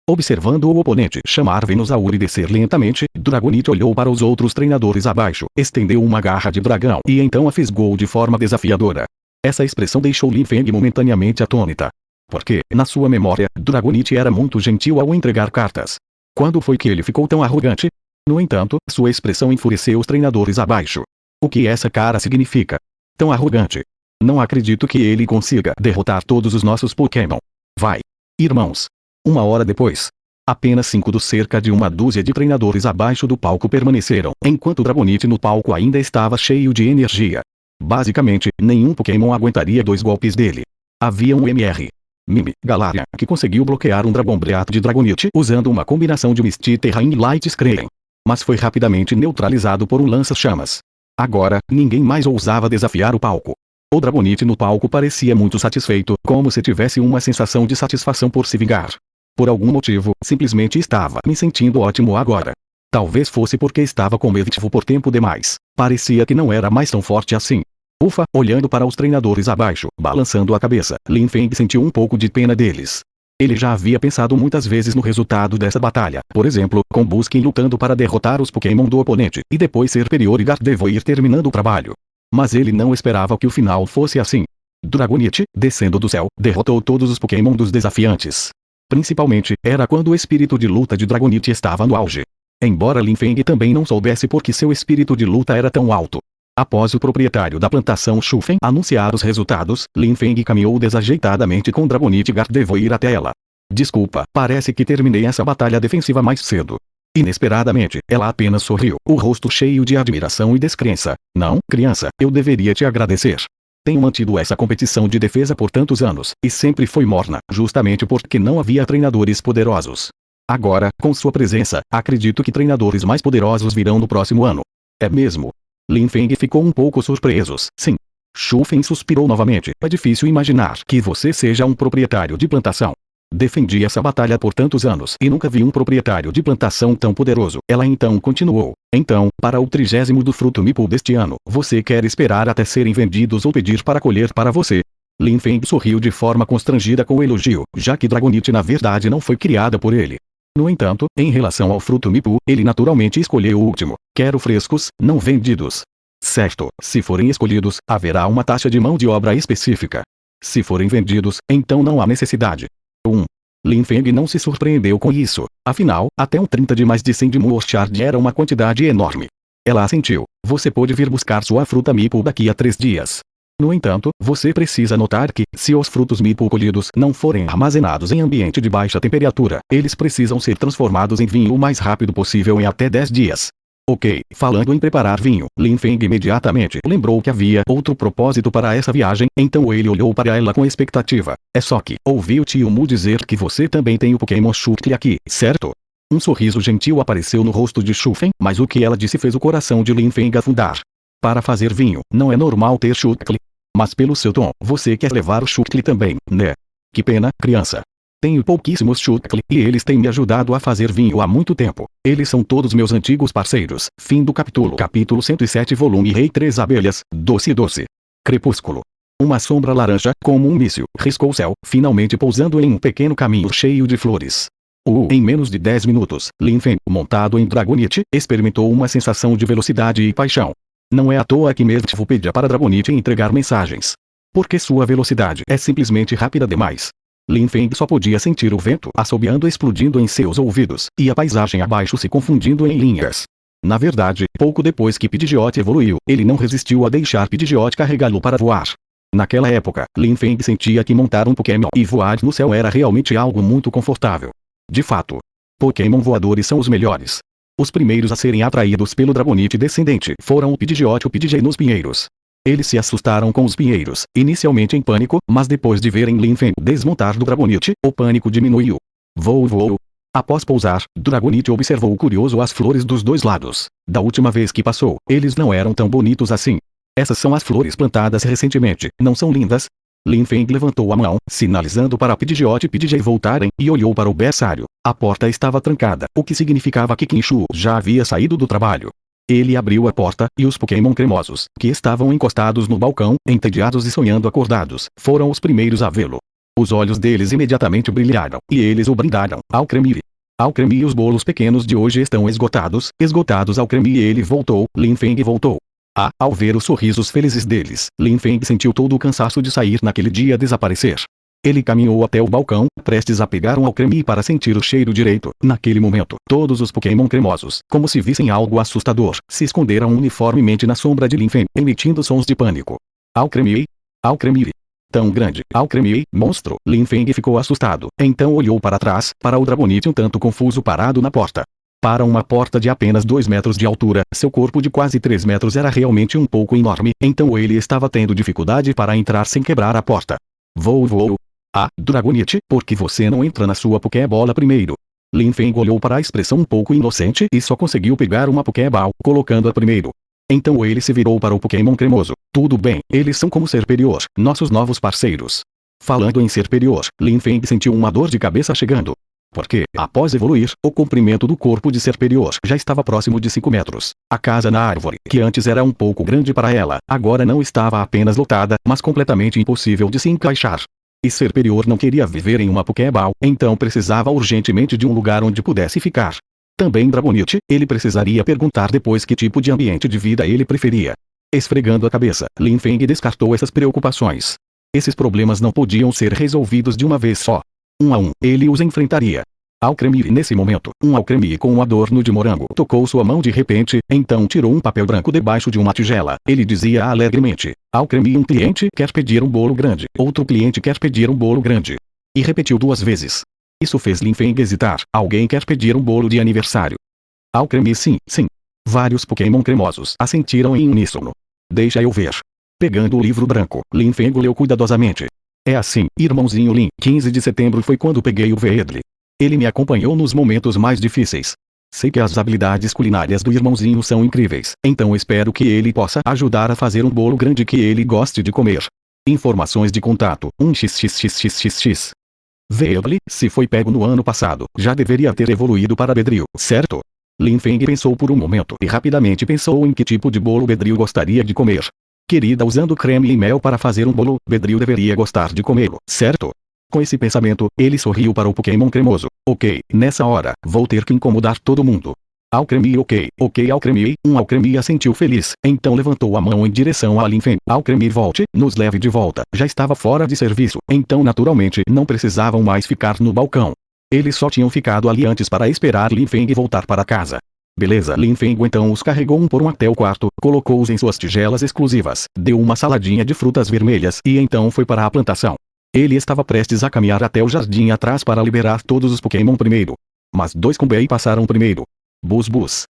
Observando o oponente chamar Venusaur e descer lentamente, Dragonite olhou para os outros treinadores abaixo, estendeu uma garra de dragão e então a fisgou de forma desafiadora. Essa expressão deixou Lin Feng momentaneamente atônita. Porque, na sua memória, Dragonite era muito gentil ao entregar cartas. Quando foi que ele ficou tão arrogante? No entanto, sua expressão enfureceu os treinadores abaixo. O que essa cara significa? Tão arrogante. Não acredito que ele consiga derrotar todos os nossos Pokémon. Vai. Irmãos. Uma hora depois. Apenas 5 dos cerca de uma dúzia de treinadores abaixo do palco permaneceram, enquanto o Dragonite no palco ainda estava cheio de energia. Basicamente, nenhum Pokémon aguentaria 2 golpes dele. Havia um Mr. Mime, Galarian, que conseguiu bloquear um Dragonbreath de Dragonite usando uma combinação de Misty Terra e Light Screen. Mas foi rapidamente neutralizado por um lança-chamas. Agora, ninguém mais ousava desafiar o palco. O Dragonite no palco parecia muito satisfeito, como se tivesse uma sensação de satisfação por se vingar. Por algum motivo, simplesmente estava me sentindo ótimo agora. Talvez fosse porque estava competitivo por tempo demais. Parecia que não era mais tão forte assim. Ufa, olhando para os treinadores abaixo, balançando a cabeça, Lin Feng sentiu um pouco de pena deles. Ele já havia pensado muitas vezes no resultado dessa batalha, por exemplo, com Busquem lutando para derrotar os Pokémon do oponente, e depois ser superior e Gardevoir terminando o trabalho. Mas ele não esperava que o final fosse assim. Dragonite, descendo do céu, derrotou todos os Pokémon dos desafiantes. Principalmente, era quando o espírito de luta de Dragonite estava no auge. Embora Lin Feng também não soubesse por que seu espírito de luta era tão alto. Após o proprietário da plantação Shufen anunciar os resultados, Lin Feng caminhou desajeitadamente com Dragonite e Gardevoir até ela. Desculpa, parece que terminei essa batalha defensiva mais cedo. Inesperadamente, ela apenas sorriu, o rosto cheio de admiração e descrença. Não, criança, eu deveria te agradecer. Tenho mantido essa competição de defesa por tantos anos, e sempre foi morna, justamente porque não havia treinadores poderosos. Agora, com sua presença, acredito que treinadores mais poderosos virão no próximo ano. É mesmo? Lin Feng ficou um pouco surpreso. Sim. Shufen suspirou novamente. É difícil imaginar que você seja um proprietário de plantação. Defendi essa batalha por tantos anos e nunca vi um proprietário de plantação tão poderoso. Ela então continuou. Então, para o 30º do fruto Meeple deste ano, você quer esperar até serem vendidos ou pedir para colher para você? Lin Feng sorriu de forma constrangida com o elogio, já que Dragonite na verdade não foi criada por ele. No entanto, em relação ao fruto Meeple, ele naturalmente escolheu o último. Quero frescos, não vendidos. Certo, se forem escolhidos, haverá uma taxa de mão de obra específica. Se forem vendidos, então não há necessidade. Lin Feng não se surpreendeu com isso. Afinal, até um 30 de mais de 100 de Moorshard era uma quantidade enorme. Ela assentiu. Você pode vir buscar sua fruta Meeple daqui a 3 dias. No entanto, você precisa notar que, se os frutos Meeple colhidos não forem armazenados em ambiente de baixa temperatura, eles precisam ser transformados em vinho o mais rápido possível em até 10 dias. Ok, falando em preparar vinho, Lin Feng imediatamente lembrou que havia outro propósito para essa viagem, então ele olhou para ela com expectativa. É só que, ouvi o tio Mu dizer que você também tem o Pokémon Shuckle aqui, certo? Um sorriso gentil apareceu no rosto de Shufen, mas o que ela disse fez o coração de Lin Feng afundar. Para fazer vinho, não é normal ter Shuckle. Mas pelo seu tom, você quer levar o Shuckle também, né? Que pena, criança. Tenho pouquíssimos Shuckle, e eles têm me ajudado a fazer vinho há muito tempo. Eles são todos meus antigos parceiros. Fim do capítulo. Capítulo 107 Volume Rei 3 Abelhas, Doce Doce. Crepúsculo. Uma sombra laranja, como um míssil, riscou o céu, finalmente pousando em um pequeno caminho cheio de flores. Em menos de 10 minutos, Lin Feng, montado em Dragonite, experimentou uma sensação de velocidade e paixão. Não é à toa que Mertfu pedia para Dragonite entregar mensagens. Porque sua velocidade é simplesmente rápida demais. Lin Feng só podia sentir o vento assobiando e explodindo em seus ouvidos, e a paisagem abaixo se confundindo em linhas. Na verdade, pouco depois que Pidgeot evoluiu, ele não resistiu a deixar Pidgeot carregá-lo para voar. Naquela época, Lin Feng sentia que montar um Pokémon e voar no céu era realmente algo muito confortável. De fato, Pokémon voadores são os melhores. Os primeiros a serem atraídos pelo Dragonite descendente foram o Pidgeot e o Pidgey nos pinheiros. Eles se assustaram com os pinheiros, inicialmente em pânico, mas depois de verem Lin Feng desmontar do Dragonite, o pânico diminuiu. Voo. Após pousar, Dragonite observou curioso as flores dos dois lados. Da última vez que passou, eles não eram tão bonitos assim. Essas são as flores plantadas recentemente, não são lindas? Lin Feng levantou a mão, sinalizando para Pidgeot e Pidgey voltarem, e olhou para o berçário. A porta estava trancada, o que significava que Qingchu já havia saído do trabalho. Ele abriu a porta, e os Pokémon cremosos, que estavam encostados no balcão, entediados e sonhando acordados, foram os primeiros a vê-lo. Os olhos deles imediatamente brilharam, e eles o brindaram. Alcremie. Alcremie, os bolos pequenos de hoje estão esgotados. Alcremie. Ele voltou, Lin Feng voltou. Ao ver os sorrisos felizes deles, Lin Feng sentiu todo o cansaço de sair naquele dia desaparecer. Ele caminhou até o balcão, prestes a pegar um Alcremie para sentir o cheiro direito. Naquele momento, todos os Pokémon cremosos, como se vissem algo assustador, se esconderam uniformemente na sombra de Lin Feng, emitindo sons de pânico. Alcremie. Alcremie. Tão grande, Alcremie, monstro. Lin Feng ficou assustado, então olhou para trás, para o Dragonite um tanto confuso parado na porta. Para uma porta de apenas 2 metros de altura, seu corpo de quase 3 metros era realmente um pouco enorme, então ele estava tendo dificuldade para entrar sem quebrar a porta. Voo. Dragonite, por que você não entra na sua Pokébola primeiro? Lin Feng olhou para a expressão um pouco inocente e só conseguiu pegar uma Pokéball, colocando-a primeiro. Então ele se virou para o Pokémon cremoso. Tudo bem, eles são como Serperior, nossos novos parceiros. Falando em Serperior, Lin Feng sentiu uma dor de cabeça chegando. Porque, após evoluir, o comprimento do corpo de Serperior já estava próximo de 5 metros. A casa na árvore, que antes era um pouco grande para ela, agora não estava apenas lotada, mas completamente impossível de se encaixar. E Serperior não queria viver em uma Pokéball, então precisava urgentemente de um lugar onde pudesse ficar. Também Dragonite, ele precisaria perguntar depois que tipo de ambiente de vida ele preferia. Esfregando a cabeça, Lin Feng descartou essas preocupações. Esses problemas não podiam ser resolvidos de uma vez só. Um a um, ele os enfrentaria. Alcremie. Nesse momento, um Alcremie com um adorno de morango tocou sua mão de repente, então tirou um papel branco debaixo de uma tigela. Ele dizia alegremente: Alcremie, um cliente quer pedir um bolo grande. Outro cliente quer pedir um bolo grande. E repetiu 2 vezes. Isso fez Lin Feng hesitar. Alguém quer pedir um bolo de aniversário. Alcremie. Sim. Vários Pokémon cremosos assentiram em uníssono. Deixa eu ver. Pegando o livro branco, Lin Feng leu cuidadosamente. É assim, irmãozinho Lin. 15 de setembro foi quando peguei o Veedle. Ele me acompanhou nos momentos mais difíceis. Sei que as habilidades culinárias do irmãozinho são incríveis, então espero que ele possa ajudar a fazer um bolo grande que ele goste de comer. Informações de contato: 1xxxxxx. Veedle, se foi pego no ano passado, já deveria ter evoluído para Beedrill, certo? Lin Feng pensou por um momento e rapidamente pensou em que tipo de bolo Beedrill gostaria de comer. Querida, usando creme e mel para fazer um bolo, Beedrill deveria gostar de comê-lo, certo? Com esse pensamento, ele sorriu para o Pokémon cremoso. Ok, nessa hora, vou ter que incomodar todo mundo. Alcremie. Ok, Alcremie. Um Alcremie assentiu feliz, então levantou a mão em direção a Lin Feng. Alcremie, volte, nos leve de volta. Já estava fora de serviço, então naturalmente não precisavam mais ficar no balcão. Eles só tinham ficado ali antes para esperar Lin Feng voltar para casa. Beleza. Lin Feng então os carregou um por um até o quarto, colocou-os em suas tigelas exclusivas, deu uma saladinha de frutas vermelhas e então foi para a plantação. Ele estava prestes a caminhar até o jardim atrás para liberar todos os Pokémon primeiro. Mas 2 Combei passaram primeiro. Bus.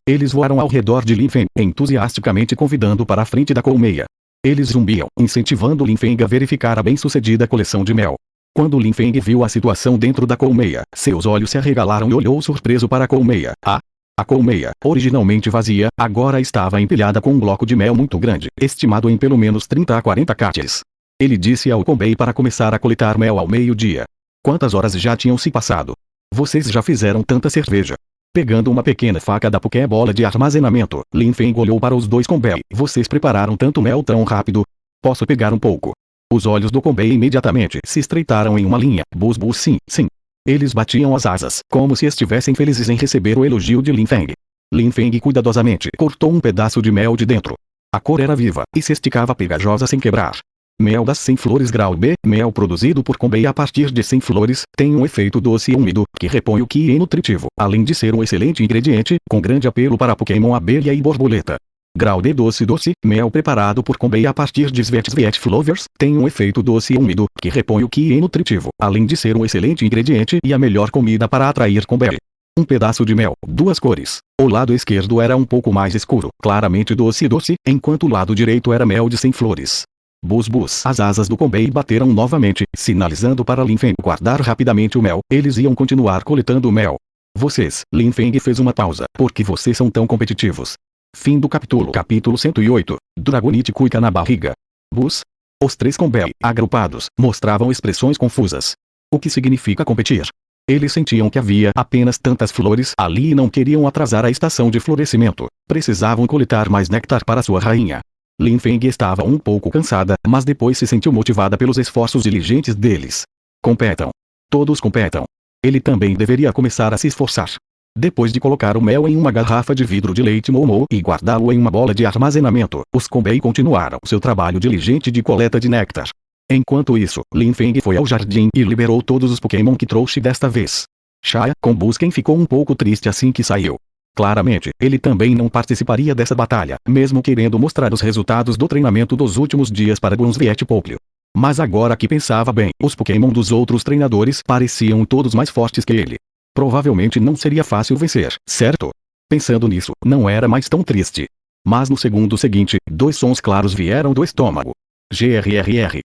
Eles voaram ao redor de Lin Feng, entusiasticamente convidando para a frente da colmeia. Eles zumbiam, incentivando Lin Feng a verificar a bem-sucedida coleção de mel. Quando Lin Feng viu a situação dentro da colmeia, seus olhos se arregalaram e olhou surpreso para a colmeia. A colmeia, originalmente vazia, agora estava empilhada com um bloco de mel muito grande, estimado em pelo menos 30 a 40 cates. Ele disse ao Combei para começar a coletar mel ao meio-dia. Quantas horas já tinham se passado? Vocês já fizeram tanta cerveja. Pegando uma pequena faca da Pokébola de armazenamento, Lin Feng olhou para os 2 Combei. Vocês prepararam tanto mel tão rápido? Posso pegar um pouco? Os olhos do Combei imediatamente se estreitaram em uma linha. Bus, sim. Eles batiam as asas, como se estivessem felizes em receber o elogio de Lin Feng. Lin Feng cuidadosamente cortou um pedaço de mel de dentro. A cor era viva, e se esticava pegajosa sem quebrar. Mel das 100 flores grau B, mel produzido por Combei a partir de 100 flores, tem um efeito doce e úmido, que repõe o Ki nutritivo, além de ser um excelente ingrediente, com grande apelo para Pokémon abelha e borboleta. Grau D doce, mel preparado por Combei a partir de Sweet Flowers, tem um efeito doce e úmido, que repõe o Ki nutritivo, além de ser um excelente ingrediente e a melhor comida para atrair Combei. Um pedaço de mel, duas cores. O lado esquerdo era um pouco mais escuro, claramente doce, enquanto o lado direito era mel de 100 flores. Bus bus. As asas do Konbei bateram novamente, sinalizando para Lin Feng guardar rapidamente o mel. Eles iam continuar coletando o mel. Vocês, Lin Feng fez uma pausa. Por que vocês são tão competitivos? Fim do capítulo. Capítulo 108. Dragonite cuica na barriga. Bus. Os três Konbei, agrupados, mostravam expressões confusas. O que significa competir? Eles sentiam que havia apenas tantas flores ali e não queriam atrasar a estação de florescimento. Precisavam coletar mais néctar para sua rainha. Lin Feng estava um pouco cansada, mas depois se sentiu motivada pelos esforços diligentes deles. Competam. Todos competam. Ele também deveria começar a se esforçar. Depois de colocar o mel em uma garrafa de vidro de leite Momo e guardá-lo em uma bola de armazenamento, os Konbei continuaram seu trabalho diligente de coleta de néctar. Enquanto isso, Lin Feng foi ao jardim e liberou todos os Pokémon que trouxe desta vez. Xia, com Busken, ficou um pouco triste assim que saiu. Claramente, ele também não participaria dessa batalha, mesmo querendo mostrar os resultados do treinamento dos últimos dias para Bronzeviet Popplio. Mas agora que pensava bem, os Pokémon dos outros treinadores pareciam todos mais fortes que ele. Provavelmente não seria fácil vencer, certo? Pensando nisso, não era mais tão triste. Mas no segundo seguinte, dois sons claros vieram do estômago. GRRR,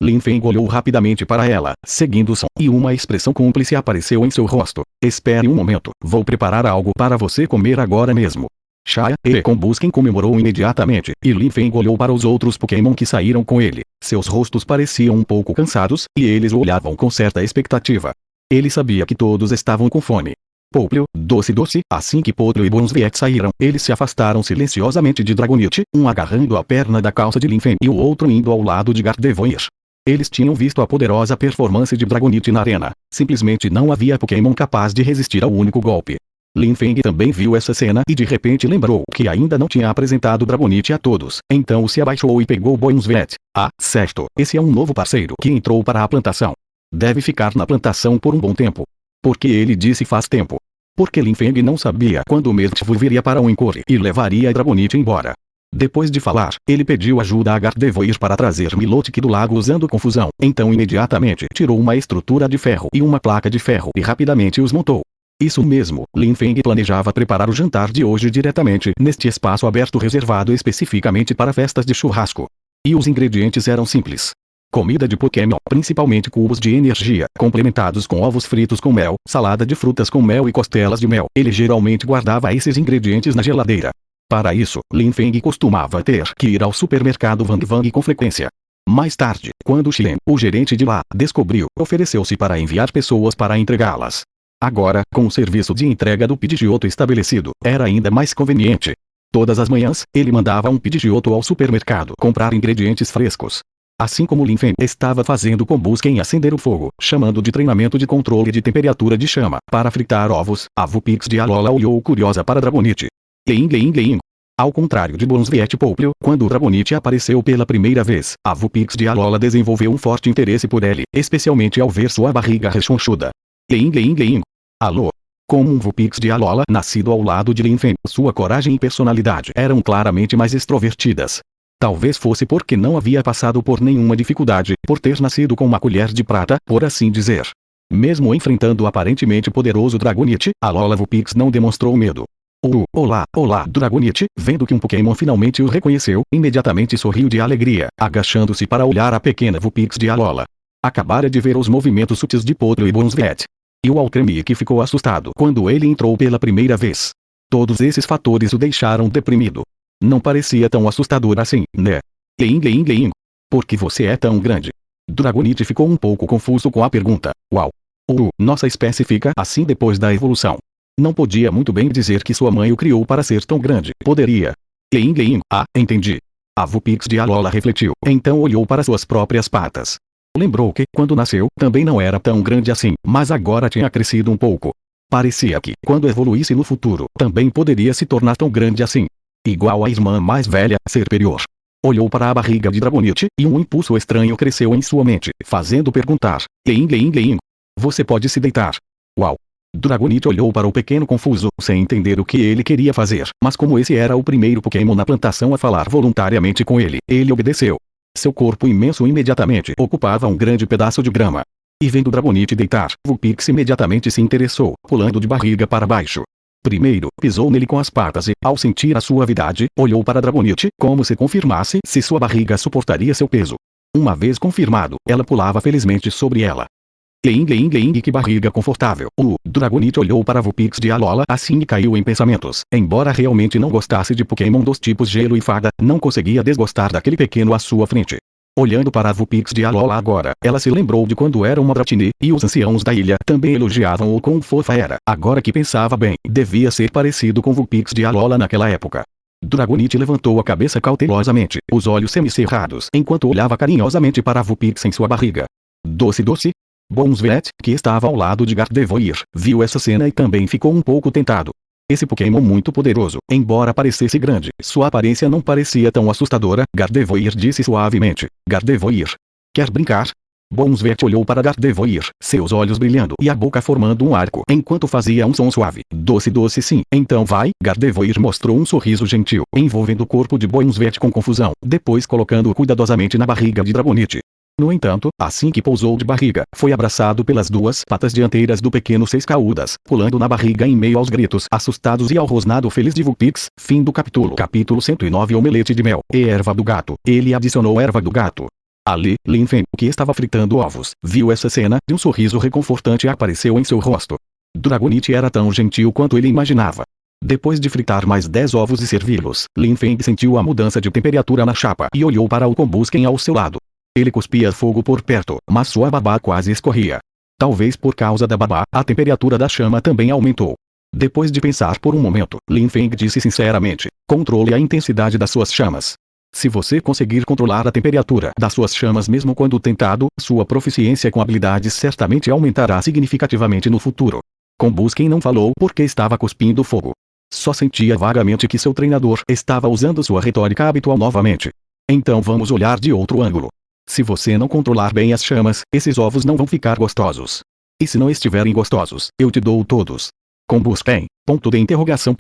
Lin Feng olhou rapidamente para ela, seguindo o som, e uma expressão cúmplice apareceu em seu rosto. Espere um momento, vou preparar algo para você comer agora mesmo. Xia e com Busken comemorou imediatamente, e Lin Feng olhou para os outros Pokémon que saíram com ele. Seus rostos pareciam um pouco cansados, e eles o olhavam com certa expectativa. Ele sabia que todos estavam com fome. Popplio, doce. Assim que Popplio e Bronzeviet saíram, eles se afastaram silenciosamente de Dragonite, um agarrando a perna da calça de Lin Feng e o outro indo ao lado de Gardevoir. Eles tinham visto a poderosa performance de Dragonite na arena. Simplesmente não havia Pokémon capaz de resistir ao único golpe. Lin Feng também viu essa cena e de repente lembrou que ainda não tinha apresentado Dragonite a todos. Então se abaixou e pegou Bronzeviet. Ah, certo. Esse é um novo parceiro que entrou para a plantação. Deve ficar na plantação por um bom tempo. Porque ele disse faz tempo. Porque Lin Feng não sabia quando o Mertfu viria para o Encore e levaria a Dragonite embora. Depois de falar, ele pediu ajuda a Gardevoir para trazer Milotic do lago usando confusão. Então imediatamente tirou uma estrutura de ferro e uma placa de ferro e rapidamente os montou. Isso mesmo, Lin Feng planejava preparar o jantar de hoje diretamente neste espaço aberto reservado especificamente para festas de churrasco. E os ingredientes eram simples. Comida de Pokémon, principalmente cubos de energia, complementados com ovos fritos com mel, salada de frutas com mel e costelas de mel. Ele geralmente guardava esses ingredientes na geladeira. Para isso, Lin Feng costumava ter que ir ao supermercado Wang Wang com frequência. Mais tarde, quando Xian, o gerente de lá, descobriu, ofereceu-se para enviar pessoas para entregá-las. Agora, com o serviço de entrega do Pidgeotto estabelecido, era ainda mais conveniente. Todas as manhãs, ele mandava um Pidgeotto ao supermercado comprar ingredientes frescos. Assim como Lin Feng estava fazendo com Busken acender o fogo, chamando de treinamento de controle de temperatura de chama, para fritar ovos, a Vulpix de Alola olhou curiosa para Dragonite. Leing. Ao contrário de Bronzeviet Popplio, quando o Dragonite apareceu pela primeira vez, a Vulpix de Alola desenvolveu um forte interesse por ele, especialmente ao ver sua barriga rechonchuda. Leing. Alô? Como um Vulpix de Alola nascido ao lado de Lin Feng, sua coragem e personalidade eram claramente mais extrovertidas. Talvez fosse porque não havia passado por nenhuma dificuldade, por ter nascido com uma colher de prata, por assim dizer. Mesmo enfrentando o aparentemente poderoso Dragonite, Alola Vulpix não demonstrou medo. Olá, Dragonite, vendo que um Pokémon finalmente o reconheceu, imediatamente sorriu de alegria, agachando-se para olhar a pequena Vulpix de Alola. Acabara de ver os movimentos sutis de Popplio e Bronzeviet. E o Alcremie ficou assustado quando ele entrou pela primeira vez. Todos esses fatores o deixaram deprimido. Não parecia tão assustador assim, né? Leing. Por que você é tão grande? Dragonite ficou um pouco confuso com a pergunta. Uau! Nossa espécie fica assim depois da evolução. Não podia muito bem dizer que sua mãe o criou para ser tão grande. Poderia. Leing. Ah, entendi. A Vulpix de Alola refletiu, então olhou para suas próprias patas. Lembrou que, quando nasceu, também não era tão grande assim, mas agora tinha crescido um pouco. Parecia que, quando evoluísse no futuro, também poderia se tornar tão grande assim. Igual à irmã mais velha, superior. Olhou para a barriga de Dragonite, e um impulso estranho cresceu em sua mente, fazendo perguntar. Leing. Você pode se deitar. Uau! Dragonite olhou para o pequeno confuso, sem entender o que ele queria fazer, mas como esse era o primeiro Pokémon na plantação a falar voluntariamente com ele, ele obedeceu. Seu corpo imenso imediatamente ocupava um grande pedaço de grama. E vendo Dragonite deitar, Vulpix imediatamente se interessou, pulando de barriga para baixo. Primeiro, pisou nele com as patas e, ao sentir a suavidade, olhou para Dragonite, como se confirmasse se sua barriga suportaria seu peso. Uma vez confirmado, ela pulava felizmente sobre ela. Eing, que barriga confortável. O Dragonite olhou para Vulpix de Alola assim e caiu em pensamentos. Embora realmente não gostasse de Pokémon dos tipos Gelo e Fada, não conseguia desgostar daquele pequeno à sua frente. Olhando para a Vulpix de Alola agora, ela se lembrou de quando era uma Dratini, e os anciãos da ilha também elogiavam o quão fofa era. Agora que pensava bem, devia ser parecido com Vulpix de Alola naquela época. Dragonite levantou a cabeça cautelosamente, os olhos semicerrados, enquanto olhava carinhosamente para a Vulpix em sua barriga. Doce. Bonsvet, que estava ao lado de Gardevoir, viu essa cena e também ficou um pouco tentado. Esse Pokémon muito poderoso, embora parecesse grande, sua aparência não parecia tão assustadora. Gardevoir disse suavemente. Gardevoir. Quer brincar? Bonsvet olhou para Gardevoir, seus olhos brilhando e a boca formando um arco, enquanto fazia um som suave. Doce sim. Então vai. Gardevoir mostrou um sorriso gentil, envolvendo o corpo de Bonsvet com confusão, depois colocando-o cuidadosamente na barriga de Dragonite. No entanto, assim que pousou de barriga, foi abraçado pelas duas patas dianteiras do pequeno Seis Caudas, pulando na barriga em meio aos gritos assustados e ao rosnado feliz de Vulpix. Fim do capítulo. Capítulo 109. Omelete de mel e erva do gato. Ele adicionou erva do gato. Ali, Lin Feng, que estava fritando ovos, viu essa cena e um sorriso reconfortante apareceu em seu rosto. Dragonite era tão gentil quanto ele imaginava. Depois de fritar mais 10 ovos e servi-los, Lin Feng sentiu a mudança de temperatura na chapa e olhou para o Combusken ao seu lado. Ele cuspia fogo por perto, mas sua babá quase escorria. Talvez por causa da babá, a temperatura da chama também aumentou. Depois de pensar por um momento, Lin Feng disse sinceramente: controle a intensidade das suas chamas. Se você conseguir controlar a temperatura das suas chamas mesmo quando tentado, sua proficiência com habilidades certamente aumentará significativamente no futuro. Combusken não falou porque estava cuspindo fogo. Só sentia vagamente que seu treinador estava usando sua retórica habitual novamente. Então vamos olhar de outro ângulo. Se você não controlar bem as chamas, esses ovos não vão ficar gostosos. E se não estiverem gostosos, eu te dou todos. Combusken. Ponto de interrogação.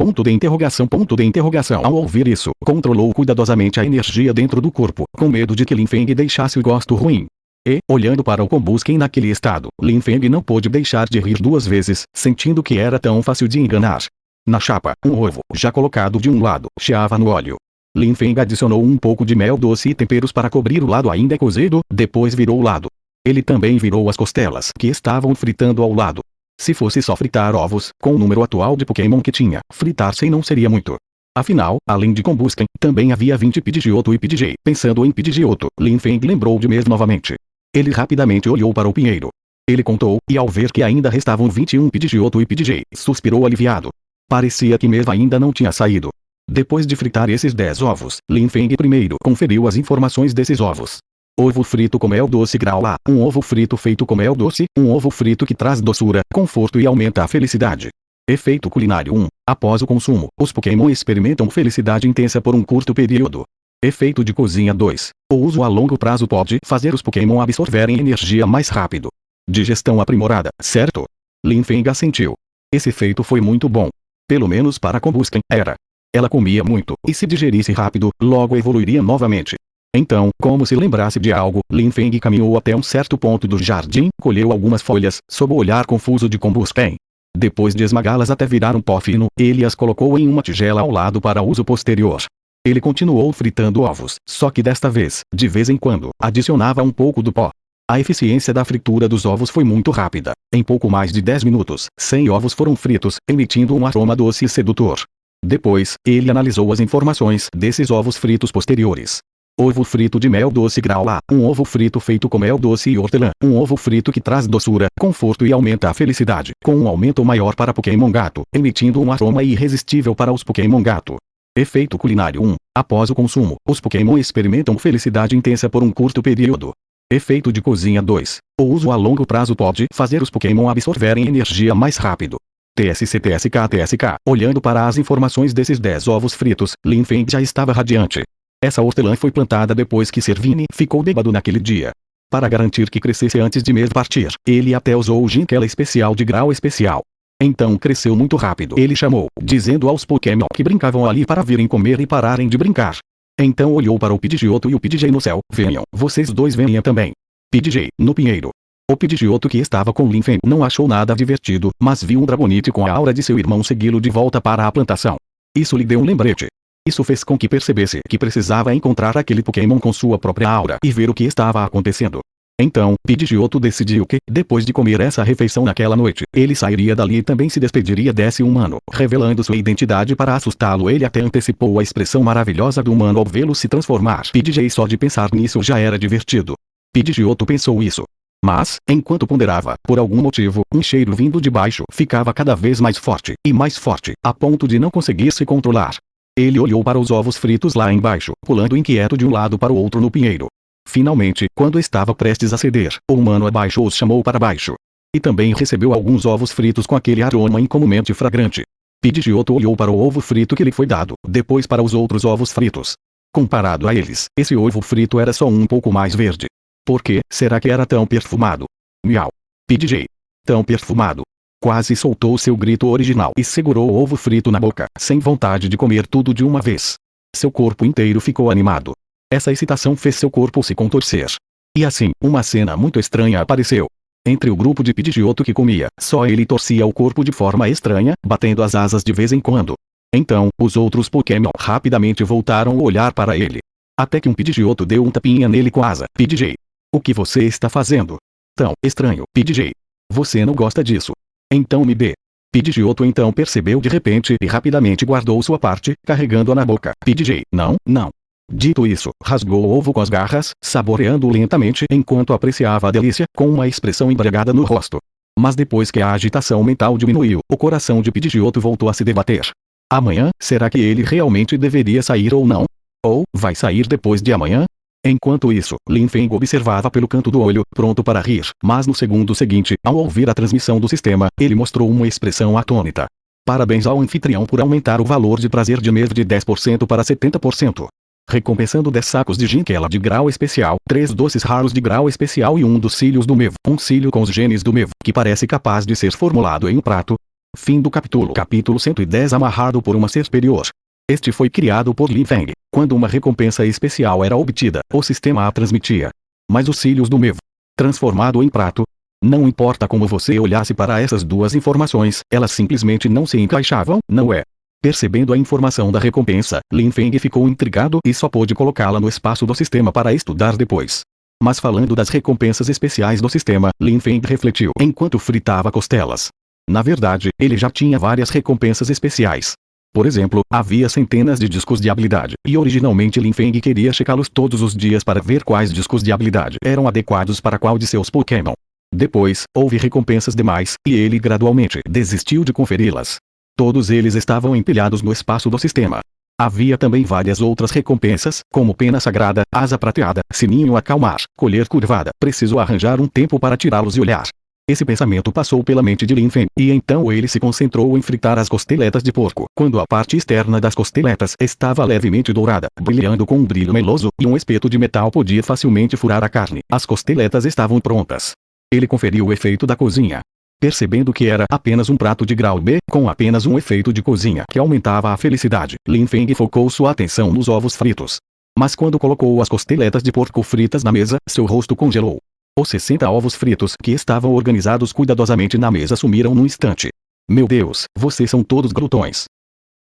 Ao ouvir isso, controlou cuidadosamente a energia dentro do corpo, com medo de que Lin Feng deixasse o gosto ruim. E, olhando para o Combusken naquele estado, Lin Feng não pôde deixar de rir duas vezes, sentindo que era tão fácil de enganar. Na chapa, um ovo, já colocado de um lado, chiava no óleo. Lin Feng adicionou um pouco de mel doce e temperos para cobrir o lado ainda cozido, depois virou o lado. Ele também virou as costelas que estavam fritando ao lado. Se fosse só fritar ovos, com o número atual de Pokémon que tinha, fritar 100 não seria muito. Afinal, além de Combusken, também havia 20 Pidgeotto e Pidgey. Pensando em Pidgeotto, Lin Feng lembrou de Mes novamente. Ele rapidamente olhou para o pinheiro. Ele contou, e ao ver que ainda restavam 21 Pidgeotto e Pidgey, suspirou aliviado. Parecia que Mes ainda não tinha saído. Depois de fritar esses 10 ovos, Lin Feng primeiro conferiu as informações desses ovos. Ovo frito com mel doce grau A, um ovo frito feito com mel doce, um ovo frito que traz doçura, conforto e aumenta a felicidade. Efeito culinário 1. Após o consumo, os Pokémon experimentam felicidade intensa por um curto período. Efeito de cozinha 2. O uso a longo prazo pode fazer os Pokémon absorverem energia mais rápido. Digestão aprimorada, certo? Lin Feng assentiu. Esse efeito foi muito bom. Pelo menos para Combusken, era. Ela comia muito, e se digerisse rápido, logo evoluiria novamente. Então, como se lembrasse de algo, Lin Feng caminhou até um certo ponto do jardim, colheu algumas folhas, sob o olhar confuso de Combusken. Depois de esmagá-las até virar um pó fino, ele as colocou em uma tigela ao lado para uso posterior. Ele continuou fritando ovos, só que desta vez, de vez em quando, adicionava um pouco do pó. A eficiência da fritura dos ovos foi muito rápida. Em pouco mais de 10 minutos, 100 ovos foram fritos, emitindo um aroma doce e sedutor. Depois, ele analisou as informações desses ovos fritos posteriores. Ovo frito de mel doce grau A, um ovo frito feito com mel doce e hortelã, um ovo frito que traz doçura, conforto e aumenta a felicidade, com um aumento maior para Pokémon gato, emitindo um aroma irresistível para os Pokémon gato. Efeito culinário 1. Após o consumo, os Pokémon experimentam felicidade intensa por um curto período. Efeito de cozinha 2. O uso a longo prazo pode fazer os Pokémon absorverem energia mais rápido. TSK. Olhando para as informações desses 10 ovos fritos, Lin Feng já estava radiante. Essa hortelã foi plantada depois que Servini ficou bêbado naquele dia. Para garantir que crescesse antes de Mes partir, ele até usou o Ginkela especial de grau especial. Então cresceu muito rápido. Ele chamou, dizendo aos Pokémon que brincavam ali para virem comer e pararem de brincar. Então olhou para o Pidgeotto e o Pidgey no céu. Venham, vocês dois venham também. Pidgey, no pinheiro. O Pidgeotto que estava com Lin Feng não achou nada divertido, mas viu um Dragonite com a aura de seu irmão segui-lo de volta para a plantação. Isso lhe deu um lembrete. Isso fez com que percebesse que precisava encontrar aquele Pokémon com sua própria aura e ver o que estava acontecendo. Então, Pidgeotto decidiu que, depois de comer essa refeição naquela noite, ele sairia dali e também se despediria desse humano, revelando sua identidade para assustá-lo. Ele até antecipou a expressão maravilhosa do humano ao vê-lo se transformar. Pidgey só de pensar nisso já era divertido. Pidgeotto pensou isso. Mas, enquanto ponderava, por algum motivo, um cheiro vindo de baixo ficava cada vez mais forte, a ponto de não conseguir se controlar. Ele olhou para os ovos fritos lá embaixo, pulando inquieto de um lado para o outro no pinheiro. Finalmente, quando estava prestes a ceder, o humano abaixo os chamou para baixo. E também recebeu alguns ovos fritos com aquele aroma incomumente fragrante. Pidgeotto olhou para o ovo frito que lhe foi dado, depois para os outros ovos fritos. Comparado a eles, esse ovo frito era só um pouco mais verde. Por que será que era tão perfumado? Miau. Pidgey. Tão perfumado. Quase soltou seu grito original e segurou o ovo frito na boca, sem vontade de comer tudo de uma vez. Seu corpo inteiro ficou animado. Essa excitação fez seu corpo se contorcer. E assim, uma cena muito estranha apareceu. Entre o grupo de Pidgeotto que comia, só ele torcia o corpo de forma estranha, batendo as asas de vez em quando. Então, os outros Pokémon rapidamente voltaram a olhar para ele. Até que um Pidgeotto deu um tapinha nele com a asa. Pidgey. O que você está fazendo? Tão estranho, Pidgey. Você não gosta disso. Então me dê. Pidgeotto então percebeu de repente e rapidamente guardou sua parte, carregando-a na boca. Pidgey, não, não. Dito isso, rasgou o ovo com as garras, saboreando-o lentamente enquanto apreciava a delícia, com uma expressão embriagada no rosto. Mas depois que a agitação mental diminuiu, o coração de Pidgeotto voltou a se debater. Amanhã, será que ele realmente deveria sair ou não? Ou, vai sair depois de amanhã? Enquanto isso, Lin Feng observava pelo canto do olho, pronto para rir, mas no segundo seguinte, ao ouvir a transmissão do sistema, ele mostrou uma expressão atônita. Parabéns ao anfitrião por aumentar o valor de prazer de mês de 10% para 70%. Recompensando 10 sacos de Ginkela de grau especial, 3 doces raros de grau especial e um dos cílios do Mevo, um cílio com os genes do Mevo, que parece capaz de ser formulado em um prato. Fim do capítulo. Capítulo 110 Amarrado por uma ser superior. Este foi criado por Lin Feng. Quando uma recompensa especial era obtida, o sistema a transmitia. Mas os cílios do Mevo, transformado em prato, não importa como você olhasse para essas duas informações, elas simplesmente não se encaixavam, não é? Percebendo a informação da recompensa, Lin Feng ficou intrigado e só pôde colocá-la no espaço do sistema para estudar depois. Mas falando das recompensas especiais do sistema, Lin Feng refletiu enquanto fritava costelas. Na verdade, ele já tinha várias recompensas especiais. Por exemplo, havia centenas de discos de habilidade, e originalmente Lin Feng queria checá-los todos os dias para ver quais discos de habilidade eram adequados para qual de seus Pokémon. Depois, houve recompensas demais, e ele gradualmente desistiu de conferi-las. Todos eles estavam empilhados no espaço do sistema. Havia também várias outras recompensas, como pena sagrada, asa prateada, sininho acalmar, colher curvada. Preciso arranjar um tempo para tirá-los e olhar. Esse pensamento passou pela mente de Lin Feng, e então ele se concentrou em fritar as costeletas de porco, quando a parte externa das costeletas estava levemente dourada, brilhando com um brilho meloso, e um espeto de metal podia facilmente furar a carne. As costeletas estavam prontas. Ele conferiu o efeito da cozinha. Percebendo que era apenas um prato de grau B, com apenas um efeito de cozinha que aumentava a felicidade, Lin Feng focou sua atenção nos ovos fritos. Mas quando colocou as costeletas de porco fritas na mesa, seu rosto congelou. Os 60 ovos fritos que estavam organizados cuidadosamente na mesa sumiram num instante. Meu Deus, vocês são todos glutões.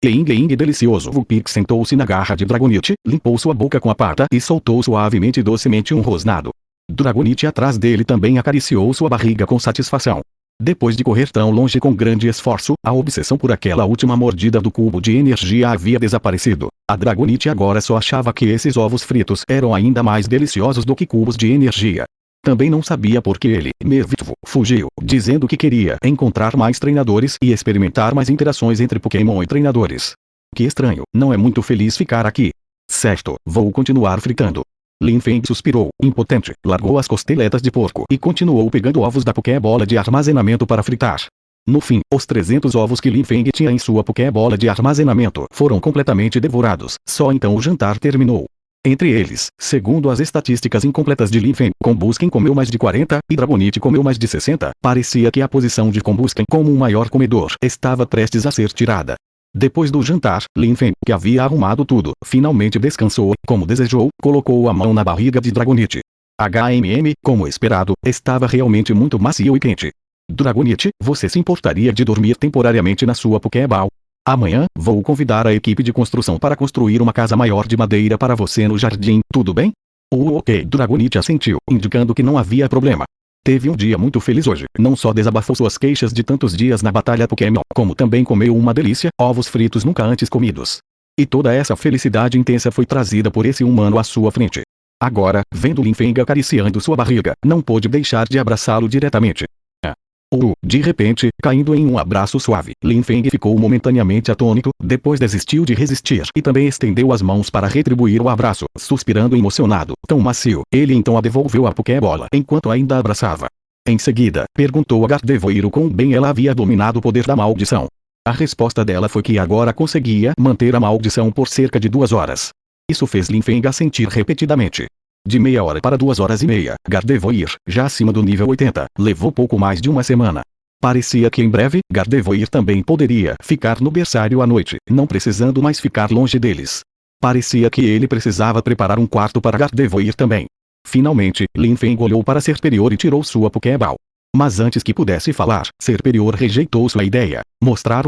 Eing delicioso. Vulpix sentou-se na garra de Dragonite, limpou sua boca com a pata e soltou suavemente e docemente um rosnado. Dragonite atrás dele também acariciou sua barriga com satisfação. Depois de correr tão longe com grande esforço, a obsessão por aquela última mordida do cubo de energia havia desaparecido. A Dragonite agora só achava que esses ovos fritos eram ainda mais deliciosos do que cubos de energia. Também não sabia por que ele, mesmo, fugiu, dizendo que queria encontrar mais treinadores e experimentar mais interações entre Pokémon e treinadores. Que estranho, não é muito feliz ficar aqui. Certo, vou continuar fritando. Lin Feng suspirou, impotente, largou as costeletas de porco e continuou pegando ovos da Pokébola de armazenamento para fritar. No fim, os 300 ovos que Lin Feng tinha em sua Pokébola de armazenamento foram completamente devorados, só então o jantar terminou. Entre eles, segundo as estatísticas incompletas de Lin Feng, Combusken comeu mais de 40, e Dragonite comeu mais de 60, parecia que a posição de Combusken como o maior comedor estava prestes a ser tirada. Depois do jantar, Lin Feng, que havia arrumado tudo, finalmente descansou, como desejou, colocou a mão na barriga de Dragonite. como esperado, estava realmente muito macio e quente. Dragonite, você se importaria de dormir temporariamente na sua Pokéball? Amanhã, vou convidar a equipe de construção para construir uma casa maior de madeira para você no jardim, tudo bem? Ok, Dragonite assentiu, indicando que não havia problema. Teve um dia muito feliz hoje, não só desabafou suas queixas de tantos dias na batalha Pokémon, como também comeu uma delícia, ovos fritos nunca antes comidos. E toda essa felicidade intensa foi trazida por esse humano à sua frente. Agora, vendo Linfeng acariciando sua barriga, não pôde deixar de abraçá-lo diretamente. De repente, caindo em um abraço suave, Linfeng ficou momentaneamente atônito, depois desistiu de resistir e também estendeu as mãos para retribuir o abraço, suspirando emocionado, tão macio. Ele então a devolveu a Pokébola enquanto ainda a abraçava. Em seguida, perguntou a Gardevoir quão bem ela havia dominado o poder da maldição. A resposta dela foi que agora conseguia manter a maldição por cerca de 2 horas. Isso fez Linfeng assentir repetidamente. De meia hora para 2 horas e meia, Gardevoir, já acima do nível 80, levou pouco mais de uma semana. Parecia que em breve, Gardevoir também poderia ficar no berçário à noite, não precisando mais ficar longe deles. Parecia que ele precisava preparar um quarto para Gardevoir também. Finalmente, Linfeng olhou para Serperior e tirou sua Pokéball. Mas antes que pudesse falar, Serperior rejeitou sua ideia. Mostrar.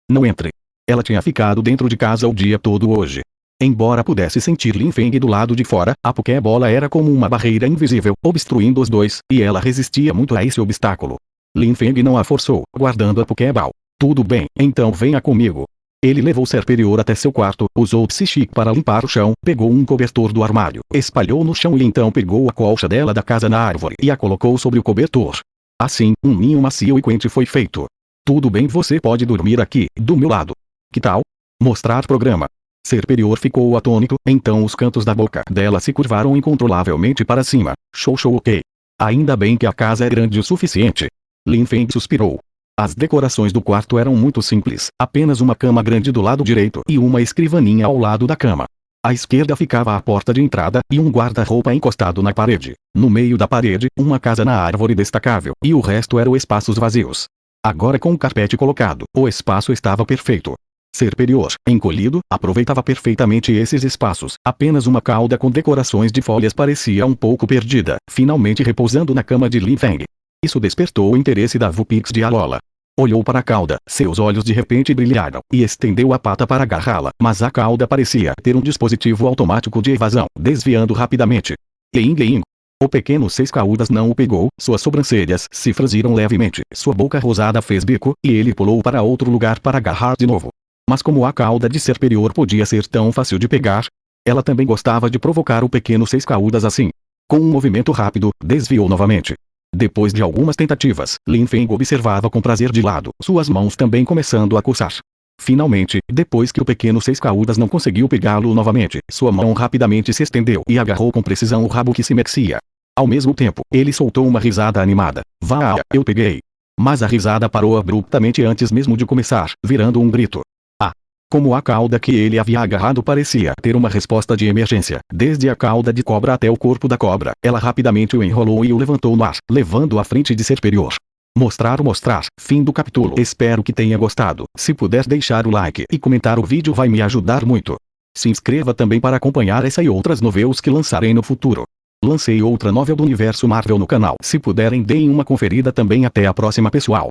Não entre. Ela tinha ficado dentro de casa o dia todo hoje. Embora pudesse sentir Linfeng do lado de fora, a Pokébola era como uma barreira invisível, obstruindo os dois, e ela resistia muito a esse obstáculo. Linfeng não a forçou, guardando a Pokéball. Tudo bem, então venha comigo. Ele levou Serperior até seu quarto, usou Psychic para limpar o chão, pegou um cobertor do armário, espalhou no chão e então pegou a colcha dela da casa na árvore e a colocou sobre o cobertor. Assim, um ninho macio e quente foi feito. Tudo bem, você pode dormir aqui, do meu lado. Que tal? Mostrar programa. Serperior ficou atônito, então os cantos da boca dela se curvaram incontrolavelmente para cima. Ok. Ainda bem que a casa é grande o suficiente. Linfeng suspirou. As decorações do quarto eram muito simples, apenas uma cama grande do lado direito e uma escrivaninha ao lado da cama. À esquerda ficava a porta de entrada e um guarda-roupa encostado na parede. No meio da parede, uma casa na árvore destacável, e o resto eram espaços vazios. Agora com o carpete colocado, o espaço estava perfeito. Serperior, encolhido, aproveitava perfeitamente esses espaços. Apenas uma cauda com decorações de folhas parecia um pouco perdida, finalmente repousando na cama de Linfeng. Isso despertou o interesse da Vulpix de Alola. Olhou para a cauda, seus olhos de repente brilharam, e estendeu a pata para agarrá-la, mas a cauda parecia ter um dispositivo automático de evasão, desviando rapidamente. Eing. O pequeno Seis Caudas não o pegou, suas sobrancelhas se franziram levemente, sua boca rosada fez bico, e ele pulou para outro lugar para agarrar de novo. Mas como a cauda de Serperior podia ser tão fácil de pegar, ela também gostava de provocar o pequeno Seis Caudas assim. Com um movimento rápido, desviou novamente. Depois de algumas tentativas, Linfeng observava com prazer de lado, suas mãos também começando a coçar. Finalmente, depois que o pequeno Seis Caudas não conseguiu pegá-lo novamente, sua mão rapidamente se estendeu e agarrou com precisão o rabo que se mexia. Ao mesmo tempo, ele soltou uma risada animada. Vá, eu peguei. Mas a risada parou abruptamente antes mesmo de começar, virando um grito. Como a cauda que ele havia agarrado parecia ter uma resposta de emergência, desde a cauda de cobra até o corpo da cobra, ela rapidamente o enrolou e o levantou no ar, levando-o à frente de Serperior. Mostrar. Fim do capítulo. Espero que tenha gostado. Se puder deixar o like e comentar o vídeo vai me ajudar muito. Se inscreva também para acompanhar essa e outras novelas que lançarei no futuro. Lancei outra novel do universo Marvel no canal. Se puderem deem uma conferida também. Até a próxima, pessoal.